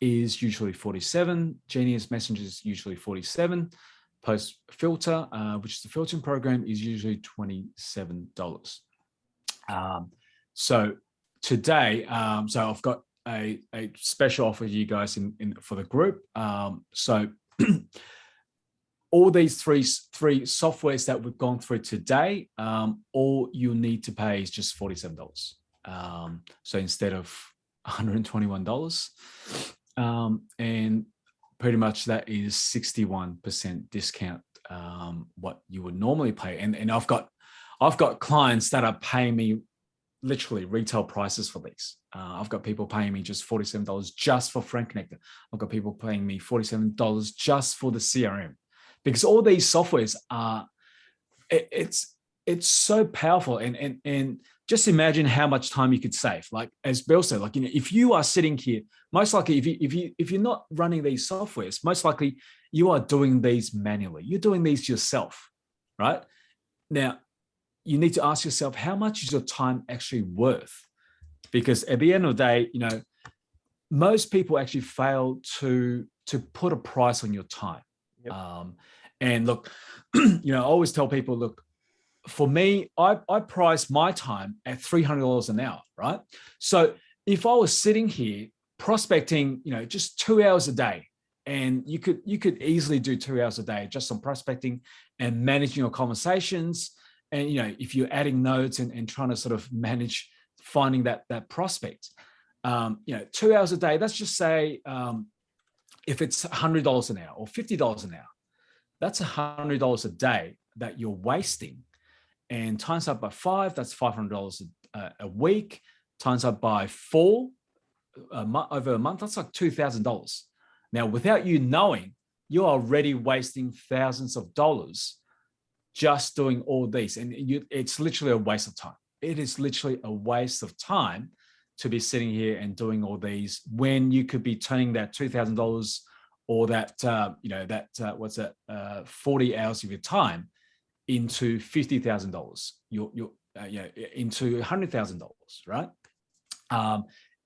is usually $47, Genius Messenger is usually $47, Post Filter, which is the filtering program, is usually $27. So today, so I've got a special offer for you guys for the group. So all these three softwares that we've gone through today, all you need to pay is just $47. So instead of $121, and pretty much that is 61% discount, what you would normally pay. And I've got clients that are paying me literally retail prices for these. I've got people paying me just $47 just for Friend Connector. I've got people paying me $47 just for the CRM, because all these softwares are, it's so powerful. And just imagine how much time you could save. Like as Bill said, like, if you are sitting here, most likely if you're not running these softwares, most likely you are doing these manually. You're doing these yourself, right? Now, you need to ask yourself, how much is your time actually worth? Because at the end of the day, most people actually fail to put a price on your time. Yep. And look, I always tell people, look, for me, I price my time at $300 an hour, right? So if I was sitting here prospecting, just 2 hours a day, and you could easily do 2 hours a day just on prospecting and managing your conversations. And, if you're adding notes and trying to sort of manage finding that prospect, 2 hours a day, let's just say, if it's $100 an hour or $50 an hour, that's $100 a day that you're wasting. And times up by 5, that's $500 a week. Times up by 4 over a month, that's like $2,000. Now, without you knowing, you're already wasting thousands of dollars just doing all these. And it's literally a waste of time. It is literally a waste of time to be sitting here and doing all these when you could be turning that $2,000 or that, 40 hours of your time into $50,000, into $100,000, right?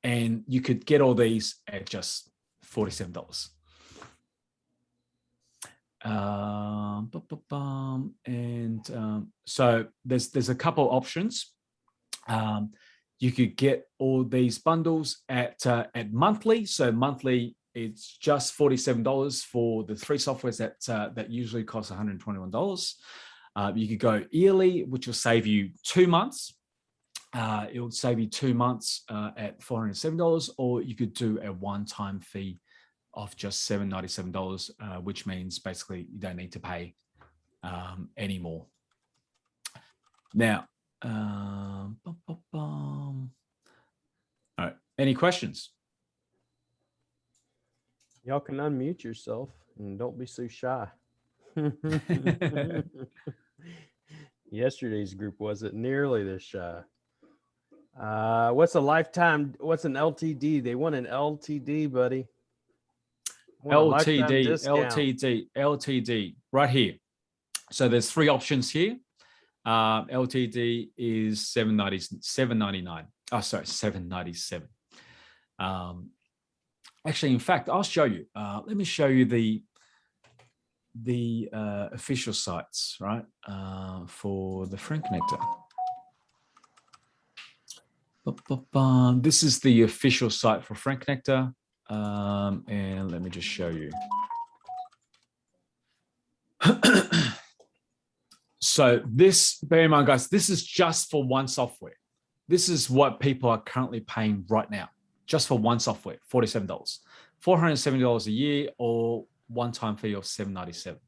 And you could get all these at just $47. So there's a couple options. You could get all these bundles at monthly. So monthly, it's just $47 for the 3 softwares that usually cost $121. You could go yearly, which will save you 2 months. It will save you 2 months at $407, or you could do a one-time fee of just $797, which means basically you don't need to pay anymore. Now, all right, any questions? Y'all can unmute yourself and don't be so shy. Yesterday's group wasn't nearly this shy. What's an LTD? They want an LTD, buddy. LTD, right here. So there's 3 options here. LTD is $799. Oh, sorry, $797. Actually, in fact, I'll show you. Let me show you the official sites, right, for the Friend Connector. This is the official site for Friend Connector. And let me just show you. So this, bear in mind, guys, this is just for one software. This is what people are currently paying right now, just for one software, $47, $470 a year, or one-time fee of $797.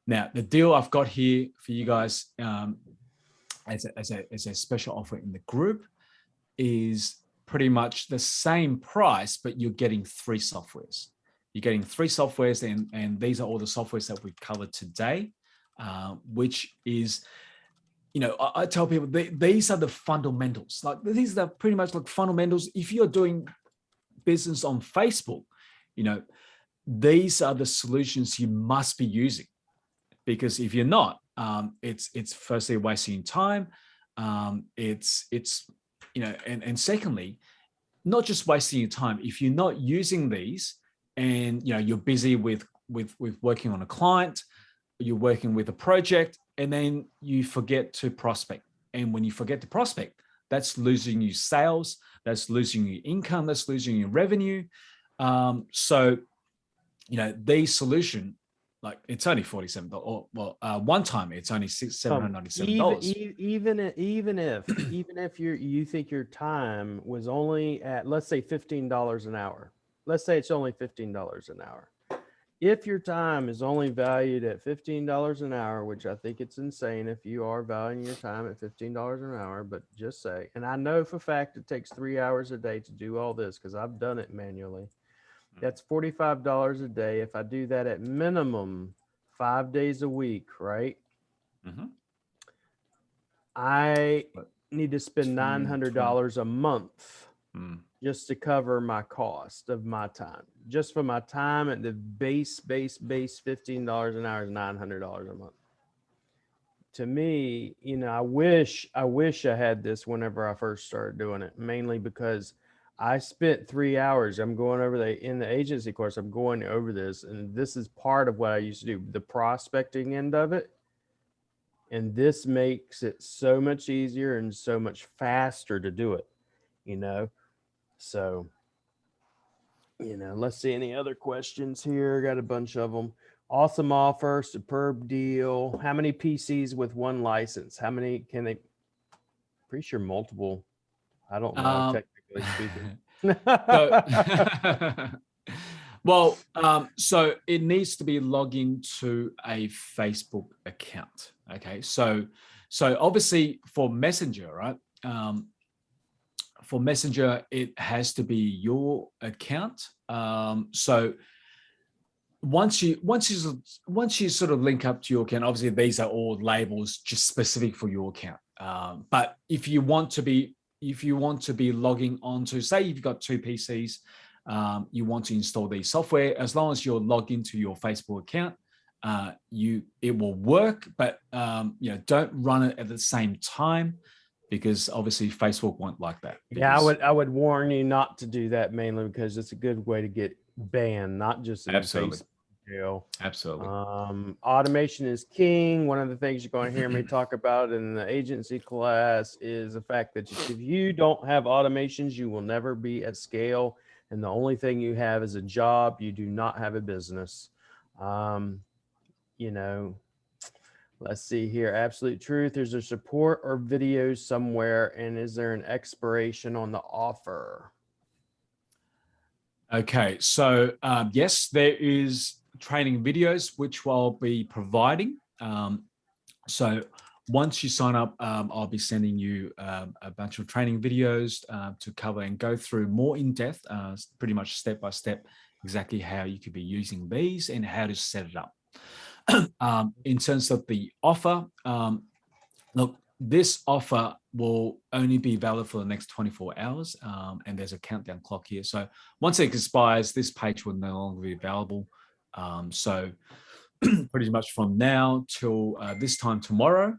Now, the deal I've got here for you guys as a special offer in the group is pretty much the same price, but you're getting 3 softwares. You're getting 3 softwares, and these are all the softwares that we've covered today, which is, I tell people these are the fundamentals. Like, these are pretty much like fundamentals. If you're doing business on Facebook, these are the solutions you must be using, because if you're not, it's firstly wasting time. And secondly, not just wasting your time. If you're not using these, and you're busy with working on a client, you're working with a project, and then you forget to prospect. And when you forget to prospect, that's losing you sales, that's losing you income, that's losing you revenue. So, you know, the solution, like it's only $47, or well, one time it's only $797. Even if you think your time was only at, let's say, $15 an hour. Let's say it's only $15 an hour. If your time is only valued at $15 an hour, which I think it's insane if you are valuing your time at $15 an hour, but just say, and I know for a fact it takes 3 hours a day to do all this because I've done it manually. That's $45 a day. If I do that at minimum 5 days a week, right? I need to spend $900 a month just to cover my cost of my time. Just for my time at the base $15 an hour is $900 a month. To me, you know, I wish I had this whenever I first started doing it, mainly because I spent 3 hours. I'm going over in the agency course, I'm going over this, and this is part of what I used to do, the prospecting end of it. And this makes it so much easier and so much faster to do it, you know? So, you know, let's see any other questions here. Got a bunch of them. Awesome offer, superb deal. How many PCs with one license? How many can they? Pretty sure multiple. I don't know, technically speaking. Well, so it needs to be logged into a Facebook account. Okay, so obviously for Messenger, right? For Messenger, it has to be your account. So once you sort of link up to your account, obviously these are all labels just specific for your account. But if you want to be logging onto, say you've got 2 PCs, you want to install the software, as long as you're logged into your Facebook account, it will work, but you know, don't run it at the same time, because obviously Facebook won't like that. Yeah, I would warn you not to do that, mainly because it's a good way to get banned, not just in Facebook jail. Absolutely. Automation is king. One of the things you're going to hear me talk about in the agency class is the fact that if you don't have automations, you will never be at scale. And the only thing you have is a job. You do not have a business. You know, let's see here. Absolute truth. There's a support or videos somewhere. And is there an expiration on the offer? Okay. So yes, there is training videos, which I'll be providing. So once you sign up, I'll be sending you a bunch of training videos to cover and go through more in depth, pretty much step by step, exactly how you could be using these and how to set it up. In terms of the offer, look, this offer will only be valid for the next 24 hours, and there's a countdown clock here. So once it expires, this page will no longer be available. So pretty much from now till this time tomorrow,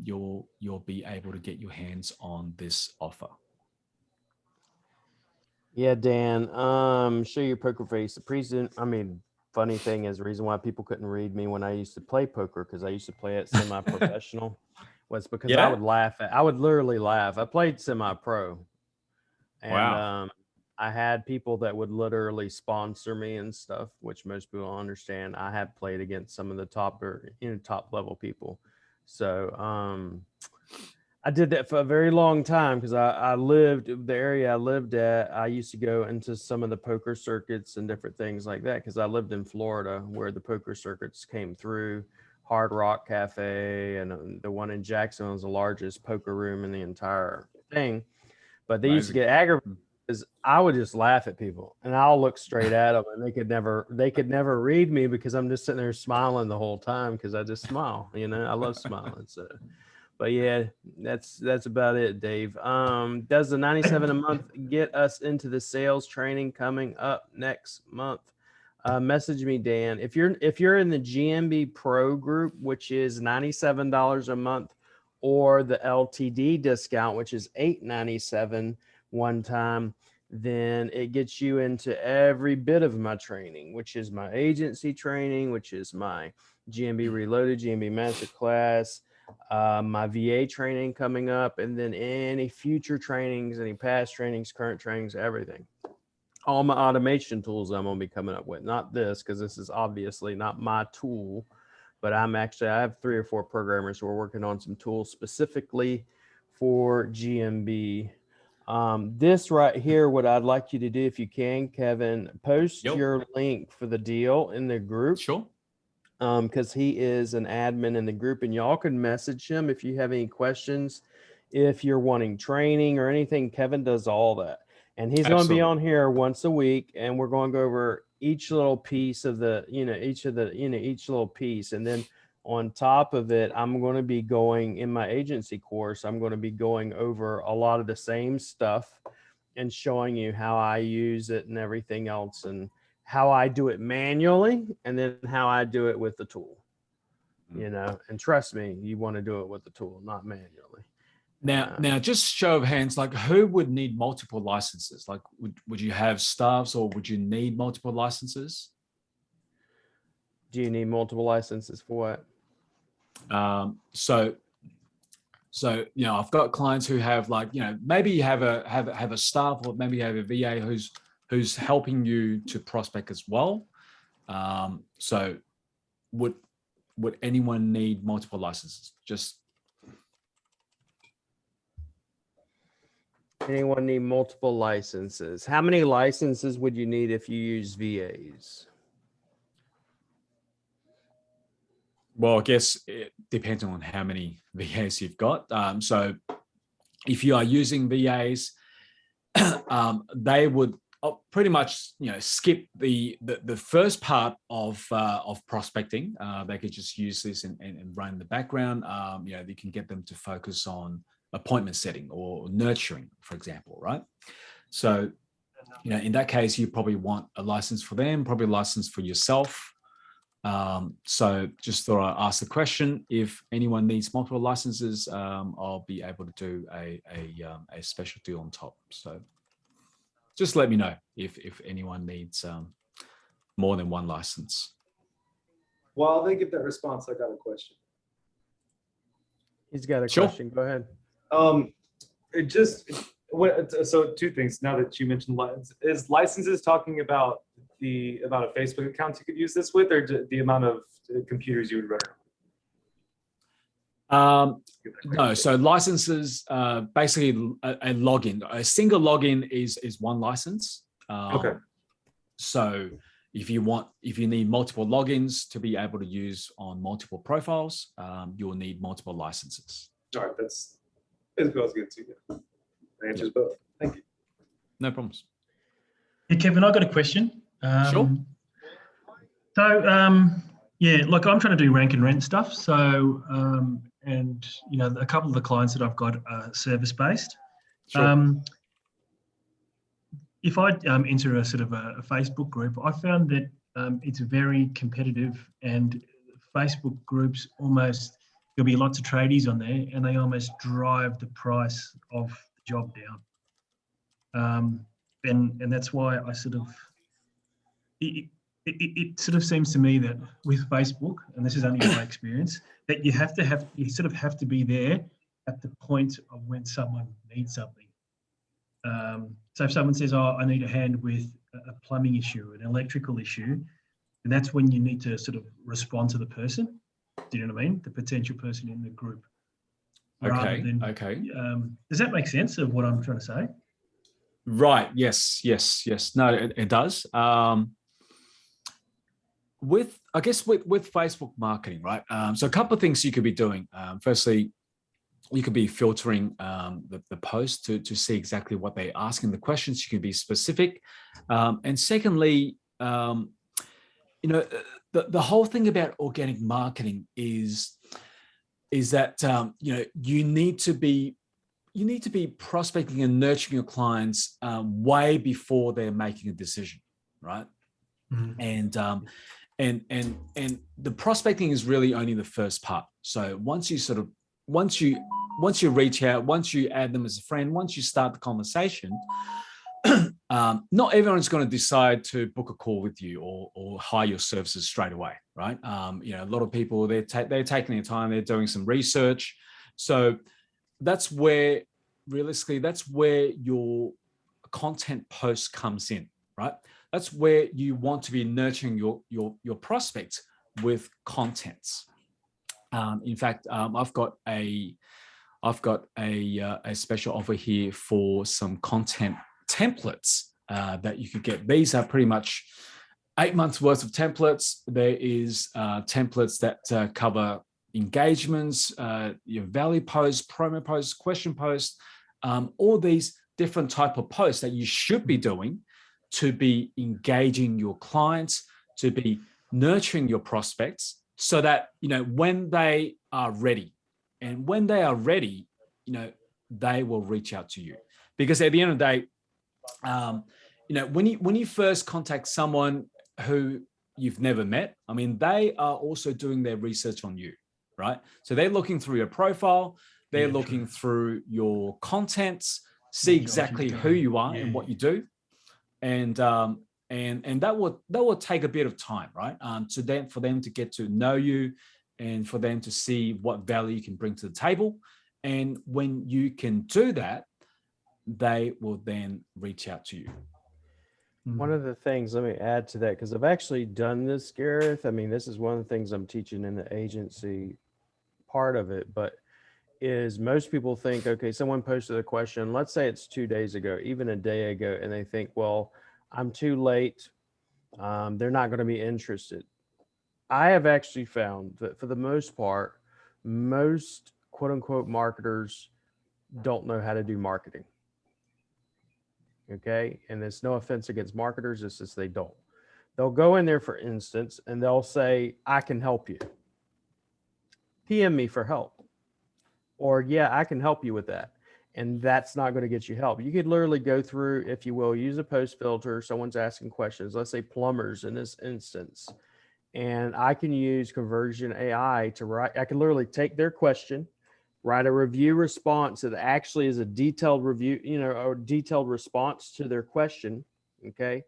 you'll be able to get your hands on this offer. Yeah, Dan. Show your poker face. Funny thing is, the reason why people couldn't read me when I used to play poker, because I used to play it semi-professional, was because I would literally laugh. I played semi-pro, and I had people that would literally sponsor me and stuff, which most people don't understand. I have played against some of the top level people. So I did that for a very long time because the area I lived at, I used to go into some of the poker circuits and different things like that, because I lived in Florida where the poker circuits came through. Hard Rock Cafe and the one in Jacksonville is the largest poker room in the entire thing. But they used to get aggravated because I would just laugh at people and I'll look straight at them, and they could never read me because I'm just sitting there smiling the whole time, because I just smile, you know. I love smiling. So, but yeah, that's about it, Dave. Does the 97 a month get us into the sales training coming up next month? Message me, Dan. If you're in the GMB Pro group, which is $97 a month, or the LTD discount, which is $897 one time, then it gets you into every bit of my training, which is my agency training, which is my GMB Reloaded, GMB Masterclass, my VA training coming up, and then any future trainings, any past trainings, current trainings, everything. All my automation tools I'm going to be coming up with. Not this, because this is obviously not my tool, but I have 3 or 4 programmers who are working on some tools specifically for GMB. This right here, what I'd like you to do, if you can, Kevin, post your link for the deal in the group. Sure. Because he is an admin in the group, and y'all can message him if you have any questions. If you're wanting training or anything, Kevin does all that. And he's going to be on here once a week, and we're going to go over each little piece of the, each little piece. And then on top of it, I'm going to be going in my agency course. I'm going to be going over a lot of the same stuff and showing you how I use it and everything else, and how I do it manually, and then how I do it with the tool, and trust me, you want to do it with the tool, not manually. Now, just show of hands, like who would need multiple licenses? Like, would you have staffs, or would you need multiple licenses? Do you need multiple licenses for what? So I've got clients who have, like, maybe you have a staff, or maybe you have a VA who's helping you to prospect as well. So would anyone need multiple licenses? Just anyone need multiple licenses? How many licenses would you need if you use VAs? Well, I guess it depends on how many VAs you've got. So if you are using VAs, they would pretty much skip the first part of prospecting. They could just use this and run in the background. You can get them to focus on appointment setting or nurturing, for example, right? So in that case, you probably want a license for them, probably a license for yourself. So just thought I'd ask the question. If anyone needs multiple licenses, I'll be able to do a special deal on top. So just let me know if anyone needs more than one license. While they get that response, I got a question. He's got a question. Go ahead. So 2 things. Now that you mentioned is licenses talking about the amount of Facebook accounts you could use this with, or the amount of computers you would run it? No, so licenses, basically a login. A single login is 1 license. Okay. So if you need multiple logins to be able to use on multiple profiles, you'll need multiple licenses. All right, that's what I was getting to. Yeah. That answers both. Thank you. No problems. Hey, Kevin, I've got a question. Sure. So, yeah, look, I'm trying to do rank and rent stuff. So, and a couple of the clients that I've got are service-based. Sure. If I enter a sort of a Facebook group, I found that it's very competitive, and Facebook groups there'll be lots of tradies on there, and they almost drive the price of the job down. And that's why I sort of, it sort of seems to me that with Facebook, and this is only my experience, that you sort of have to be there at the point of when someone needs something. So if someone says, "Oh, I need a hand with a plumbing issue, an electrical issue," and that's when you need to sort of respond to the person. Do you know what I mean? The potential person in the group. Okay. Does that make sense of what I'm trying to say? Right. Yes. No, it does. With Facebook marketing, right? So a couple of things you could be doing. Firstly, you could be filtering the post to see exactly what they're asking, the questions. You can be specific. And secondly, the whole thing about organic marketing is that you need to be prospecting and nurturing your clients way before they're making a decision, right? Mm-hmm. And the prospecting is really only the first part. So once you reach out, once you add them as a friend, once you start the conversation, not everyone's going to decide to book a call with you or hire your services straight away, right? A lot of people, they're taking their time, they're doing some research. So that's where, realistically, that's where your content post comes in, right? That's where you want to be nurturing your prospects with contents. In fact, I've got a special offer here for some content templates that you could get. These are pretty much 8 months worth of templates. There is templates that cover engagements, your value posts, promo posts, question posts, all these different type of posts that you should be doing to be engaging your clients, to be nurturing your prospects, so that, when they are ready, and when they are ready, they will reach out to you. Because at the end of the day, when you first contact someone who you've never met, I mean, they are also doing their research on you, right? So they're looking through your profile, they're looking through your contents, see exactly who you are and what you do, and that will take a bit of time, right? For them to get to know you, and for them to see what value you can bring to the table. And when you can do that, they will then reach out to you. One of the things, let me add to that, because I've actually done this, Gareth. I mean, this is one of the things I'm teaching in the agency part of it, but is most people think, okay, someone posted a question, let's say it's 2 days ago, even a day ago, and they think, well, I'm too late. They're not going to be interested. I have actually found that for the most part, most quote unquote marketers don't know how to do marketing. Okay. And it's no offense against marketers. It's just they don't. They'll go in there, for instance, and they'll say, I can help you. PM me for help. Or, yeah, I can help you with that. And that's not going to get you help. You could literally go through, if you will, use a post filter. Someone's asking questions, let's say plumbers in this instance. And I can use conversion AI to write, I can literally take their question, write a review response that actually is a detailed review, a detailed response to their question. Okay.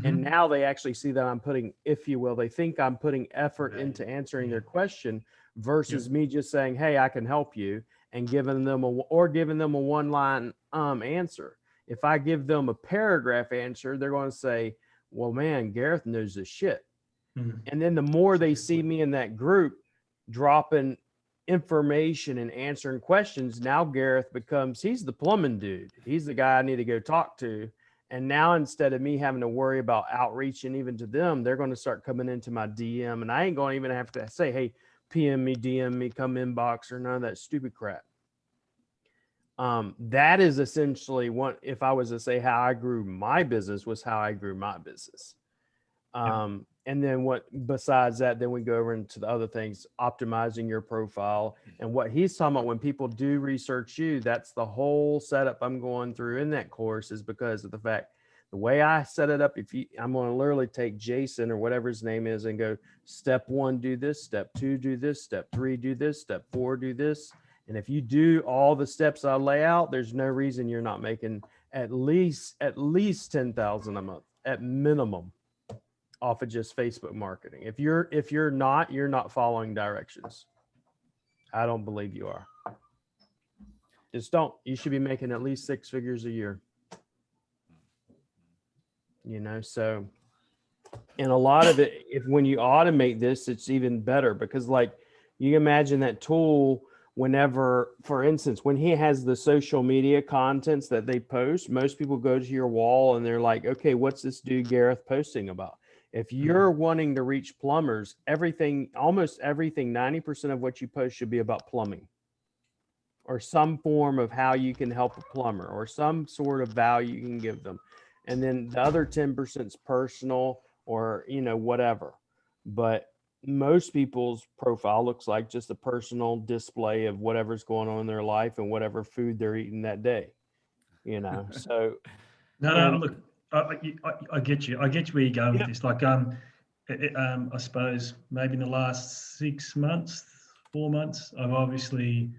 And now they actually see that I'm putting, if you will, they think I'm putting effort into answering their question versus me just saying, hey, I can help you, and giving them a one-line answer. If I give them a paragraph answer, they're going to say, well, man, Gareth knows this shit. And then the more they see me in that group dropping information and answering questions, now Gareth becomes, he's the plumbing dude. He's the guy I need to go talk to. And now instead of me having to worry about outreaching even to them, they're going to start coming into my DM, and I ain't going to even have to say, hey, PM me, DM me, come inbox, or none of that stupid crap. That is essentially what, if I was to say how I grew my business, was how I grew my business. And then besides that, then we go over into the other things, optimizing your profile. And what he's talking about, when people do research you, that's the whole setup I'm going through in that course, is because of the fact, the way I set it up, I'm going to literally take Jason or whatever his name is and go, step 1, do this, step 2, do this, step 3, do this, step 4, do this. And if you do all the steps I lay out, there's no reason you're not making at least 10,000 a month at minimum off of just Facebook marketing. If you're not following directions. I don't believe you are. Just don't. You should be making at least 6 figures a year. So, and a lot of it, when you automate this, it's even better, because like, you imagine that tool, whenever, for instance, when he has the social media contents that they post, most people go to your wall and they're like, okay, what's this dude Gareth posting about? If you're wanting to reach plumbers, almost everything, 90% of what you post should be about plumbing, or some form of how you can help a plumber, or some sort of value you can give them. And then the other 10% is personal, or, whatever. But most people's profile looks like just a personal display of whatever's going on in their life and whatever food they're eating that day, so. No, look, I get you. I get where you're going with this. Like, I suppose maybe in the last 6 months, 4 months, I've obviously,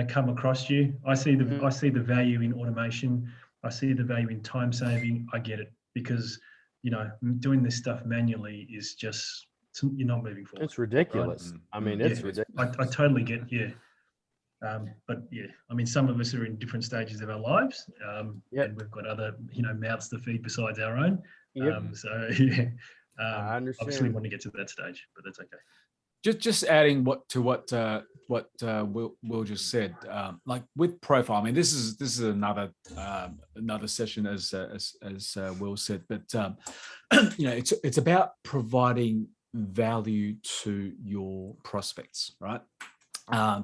come across you. I see the value in automation. I see the value in time saving. I get it, because, you know, doing this stuff manually is just, you're not moving forward. It's ridiculous. I mean, it's Yeah, ridiculous. I totally get, yeah. But yeah, I mean, some of us are in different stages of our lives, Yep. and we've got other, you know, mouths to feed besides our own. Yep. So yeah, I obviously understand. want to get to that stage, but that's okay. Just adding what Will just said, like with profile. I mean, this is another session as Will said, but you know, it's about providing value to your prospects, right?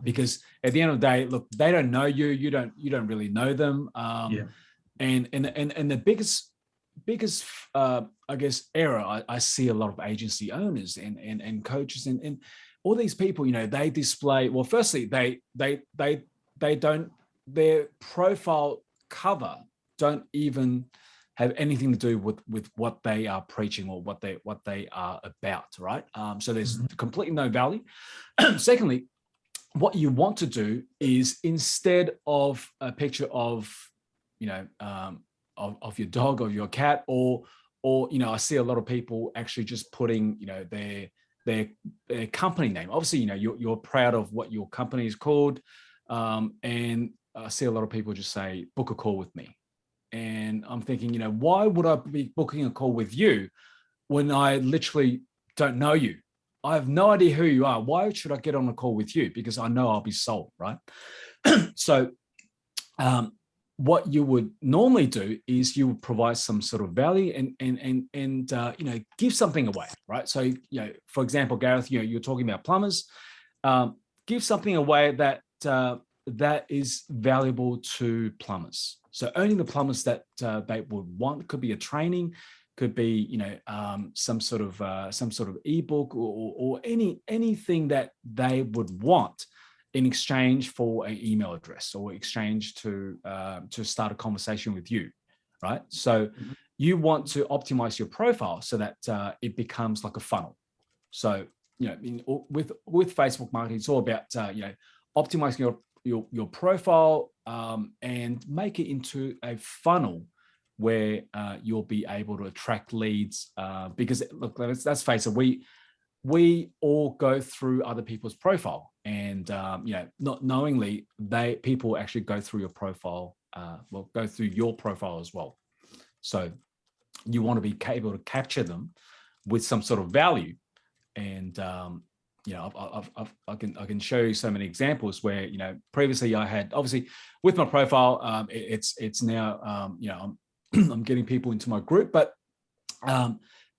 Because at the end of the day, look, they don't know you. You don't really know them. Yeah. And the biggest I guess error I see a lot of agency owners and coaches and all these people, you know, they display, well, firstly, they don't, their profile cover don't even have anything to do with what they are preaching or what they are about, right? So there's completely no value. Secondly, what you want to do is, instead of a picture of, you know, of your dog or your cat, or you know, I see a lot of people actually just putting, you know, their company name. Obviously, you know, you're proud of what your company is called, and I see a lot of people just say, book a call with me. And I'm thinking, you know, why would I be booking a call with you when I literally don't know you? I have no idea who you are. Why should I get on a call with you? Because I know I'll be sold, right? So what you would normally do is you would provide some sort of value and you know, give something away, right? So, you know, for example, Gareth, you know, you're talking about plumbers. Give something away that that is valuable to plumbers. So only the plumbers that they would want. Could be a training, could be, you know, some sort of ebook or anything that they would want in exchange for an email address or exchange to start a conversation with you, right? So you want to optimize your profile so that it becomes like a funnel. So, you know, with Facebook marketing, it's all about you know, optimizing your profile and make it into a funnel where you'll be able to attract leads. Because look, let's face it, we all go through other people's profile, and you know, not knowingly, people actually go through your profile, go through your profile as well. So you want to be able to capture them with some sort of value. And you know, I can show you so many examples where, you know, previously I had, obviously with my profile, it's now you know, I'm getting people into my group, but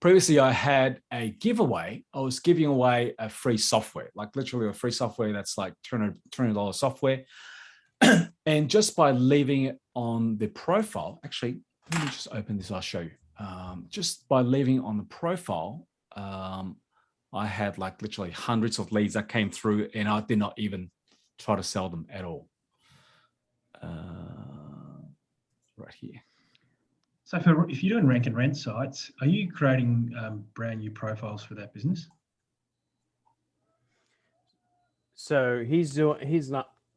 previously I had a giveaway. I was giving away a free software, like literally a free software that's like $200 software. And just by leaving it on the profile, actually, let me just open this, I'll show you. Just by leaving on the profile, I had like literally hundreds of leads that came through, and I did not even try to sell them at all. Right here. So if you're doing rank and rent sites, are you creating brand new profiles for that business? So he's not,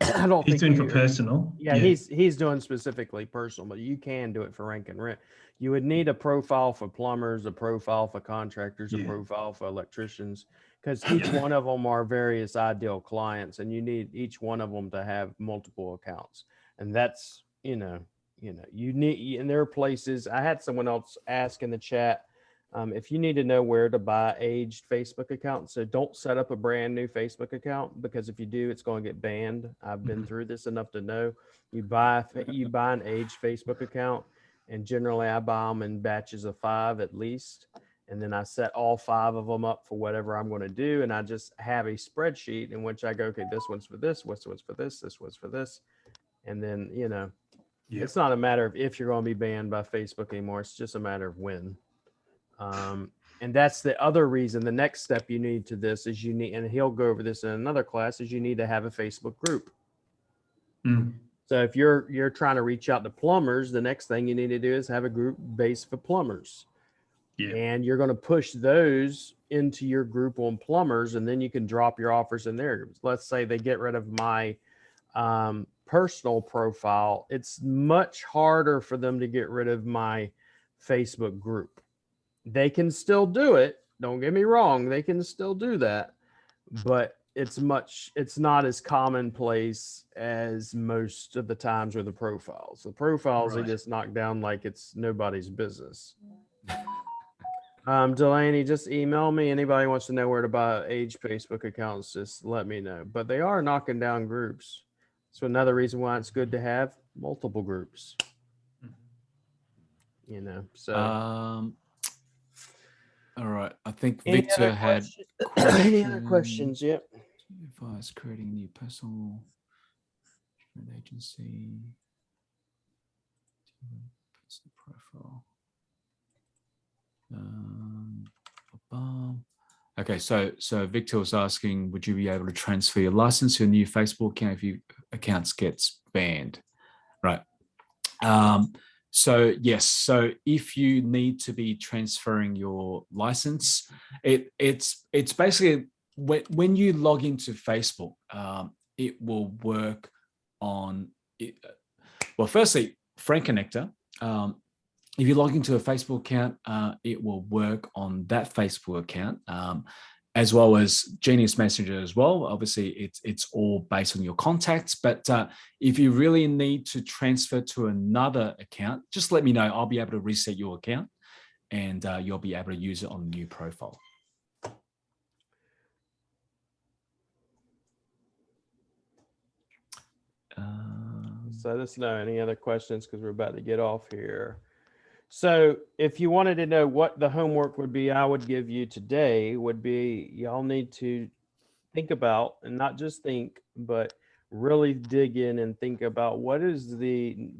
I don't He's think doing for personal. Yeah, he's doing specifically personal, but you can do it for rank and rent. You would need a profile for plumbers, a profile for contractors, a profile for electricians, because each one of them are various ideal clients, and you need each one of them to have multiple accounts. And that's, you need, and there are places. I had someone else ask in the chat, if you need to know where to buy aged Facebook accounts. So don't set up a brand new Facebook account, because if you do, it's going to get banned. I've been through this enough to know. You buy an aged Facebook account, and generally I buy them in batches of 5 at least. And then I set all 5 of them up for whatever I'm going to do. And I just have a spreadsheet in which I go, okay, this one's for this, this one's for this, this one's for this. And then, you know, it's not a matter of if you're going to be banned by Facebook anymore. It's just a matter of when. And that's the other reason. The next step you need to this is you need, and he'll go over this in another class, is you need to have a Facebook group. So if you're trying to reach out to plumbers, the next thing you need to do is have a group based for plumbers. And you're going to push those into your group on plumbers, and then you can drop your offers in there. Let's say they get rid of my personal profile, it's much harder for them to get rid of my Facebook group. They can still do it. Don't get me wrong. They can still do that, but it's not as commonplace as most of the times with the profiles. The profiles, Right. they just knock down like it's nobody's business. Delaney, just email me. Anybody wants to know where to buy age Facebook accounts, just let me know. But they are knocking down groups. So another reason why it's good to have multiple groups. You know, so all right. I think any Victor other had any other questions? Yep. advice creating a new personal agency. Personal profile. Okay, so Victor was asking, would you be able to transfer your license to a new Facebook account if your accounts gets banned? Right. So yes, so if you need to be transferring your license, it's basically when you log into Facebook, it will work on it. Well, firstly, Friend Connector. If you log into a Facebook account, it will work on that Facebook account, as well as Genius Messenger as well. Obviously, it's all based on your contacts. But if you really need to transfer to another account, just let me know. I'll be able to reset your account, and you'll be able to use it on the new profile. So let us know any other questions because we're about to get off here. So if you wanted to know what the homework would be, I would give you today would be y'all need to think about, and not just think, but really dig in and think about what is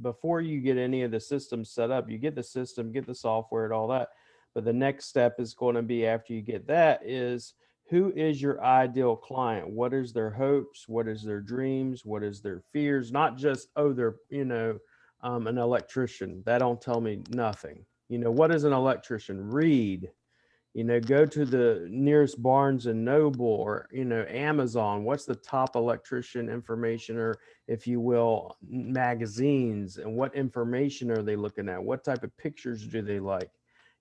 before you get any of the systems set up, you get the system, get the software and all that. But the next step is going to be after you get that is who is your ideal client? What is their hopes? What is their dreams? What is their fears? Not just, oh, they're, an electrician. That don't tell me nothing. What is an electrician? Read, go to the nearest Barnes and Noble or, Amazon. What's the top electrician information, or if you will, magazines, and what information are they looking at? What type of pictures do they like?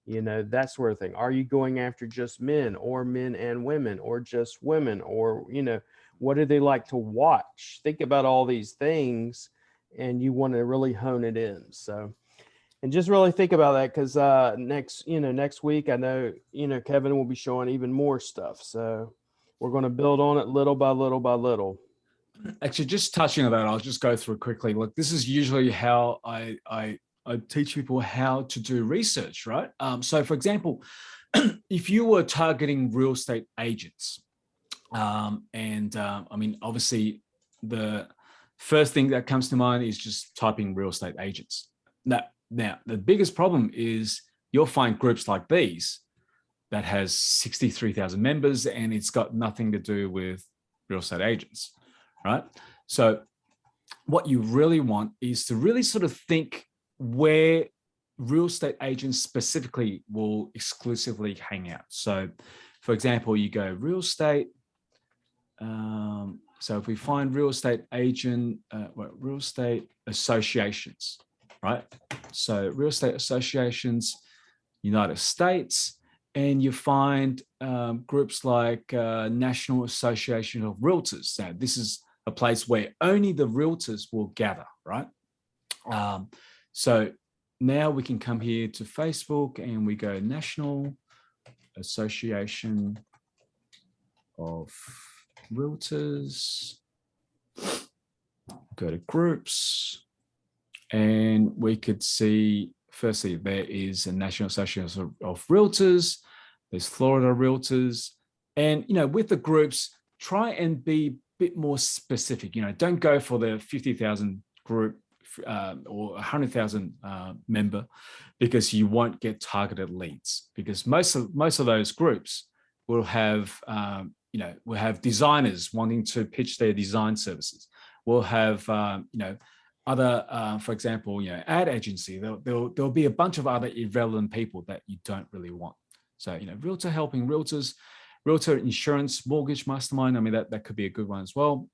That sort of thing. Are you going after just men or men and women or just women, or, what do they like to watch? Think about all these things, and you want to really hone it in. So, and just really think about that, because next week, I know, Kevin will be showing even more stuff. So we're going to build on it little by little by little. Actually, just touching on that, I'll just go through quickly. Look, this is usually how I teach people how to do research, right? So for example, if you were targeting real estate agents, I mean, obviously the first thing that comes to mind is just typing real estate agents. Now, the biggest problem is you'll find groups like these that has 63,000 members and it's got nothing to do with real estate agents, right? So what you really want is to really sort of think where real estate agents specifically will exclusively hang out. So for example, you go real estate. So if we find real estate agent, real estate associations, right? So real estate associations, United States, and you find groups like National Association of Realtors. Now, this is a place where only the realtors will gather, right? So now we can come here to Facebook and we go National Association of Realtors, go to groups, and we could see, firstly, there is a National Association of Realtors, there's Florida Realtors, and, with the groups, try and be a bit more specific. Don't go for the 50,000 group or 100,000 member, because you won't get targeted leads, because most of those groups will have we'll have designers wanting to pitch their design services. We'll have other, for example, ad agency. There'll be a bunch of other irrelevant people that you don't really want. So realtor helping realtors, realtor insurance, mortgage mastermind. I mean that could be a good one as well.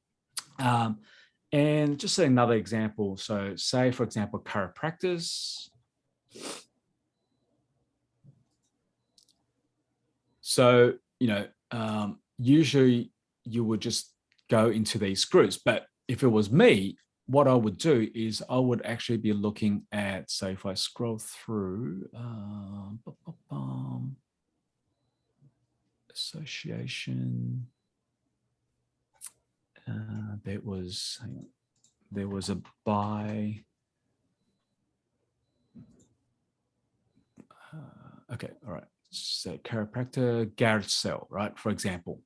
And just another example. So say, for example, chiropractors. So, usually you would just go into these groups. But if it was me, what I would do is I would actually be looking at, so if I scroll through, association, there was a buy. Okay, all right. So chiropractor Garrett Sale, right? For example,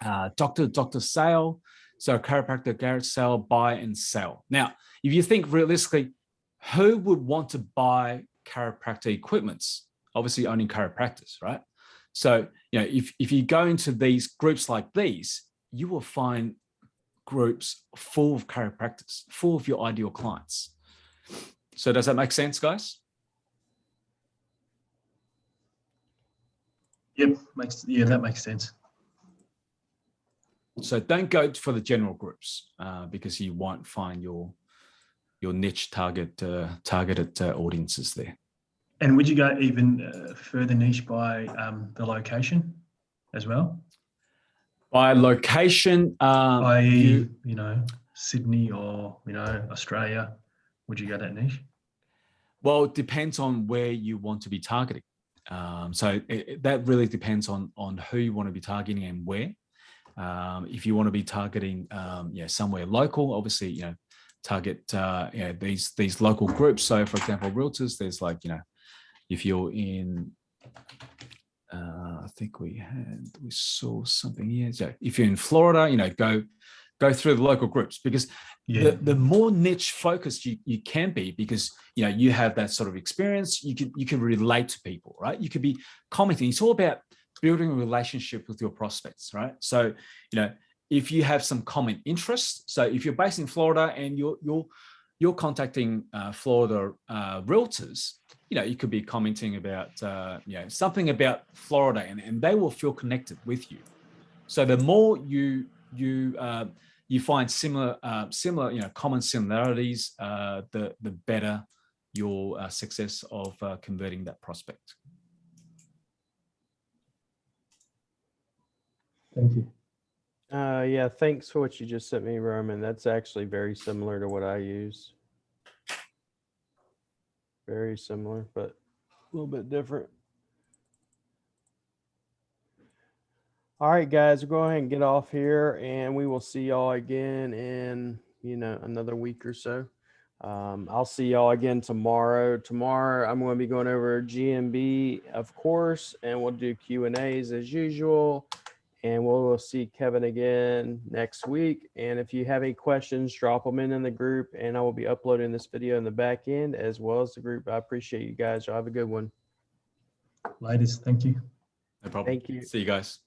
Dr. Sale. So chiropractor Garrett Sale, buy and sell. Now, if you think realistically, who would want to buy chiropractor equipments? Obviously, only chiropractors, right? So, if you go into these groups like these, you will find groups full of chiropractors, full of your ideal clients. So does that make sense, guys? Yep, that makes sense. So don't go for the general groups because you won't find your niche targeted audiences there. And would you go even further niche by the location as well? By location, i.e., Sydney or Australia, would you go that niche? Well, it depends on where you want to be targeting. So that really depends on who you want to be targeting and where. If you want to be targeting, somewhere local, obviously, target these local groups. So, for example, realtors. There's if you're in, I think we saw something here. So, if you're in Florida, go through the local groups because the more niche focused you can be, because you have that sort of experience, you can relate to people, right? You could be commenting. It's all about building a relationship with your prospects, right? So if you have some common interests, so if you're based in Florida and you're contacting Florida realtors, you could be commenting about something about Florida, and they will feel connected with you. So the more you find similar common similarities, the better your success of converting that prospect. Thank you. Yeah, thanks for what you just sent me, Roman. That's actually very similar to what I use. Very similar, but a little bit different. All right, guys, we'll go ahead and get off here, and we will see y'all again in another week or so. I'll see y'all again tomorrow. Tomorrow, I'm going to be going over GMB, of course, and we'll do Q&As as usual. And we'll see Kevin again next week. And if you have any questions, drop them in the group, and I will be uploading this video in the back end as well as the group. I appreciate you guys. Y'all have a good one. Ladies, thank you. No problem. Thank you. See you guys.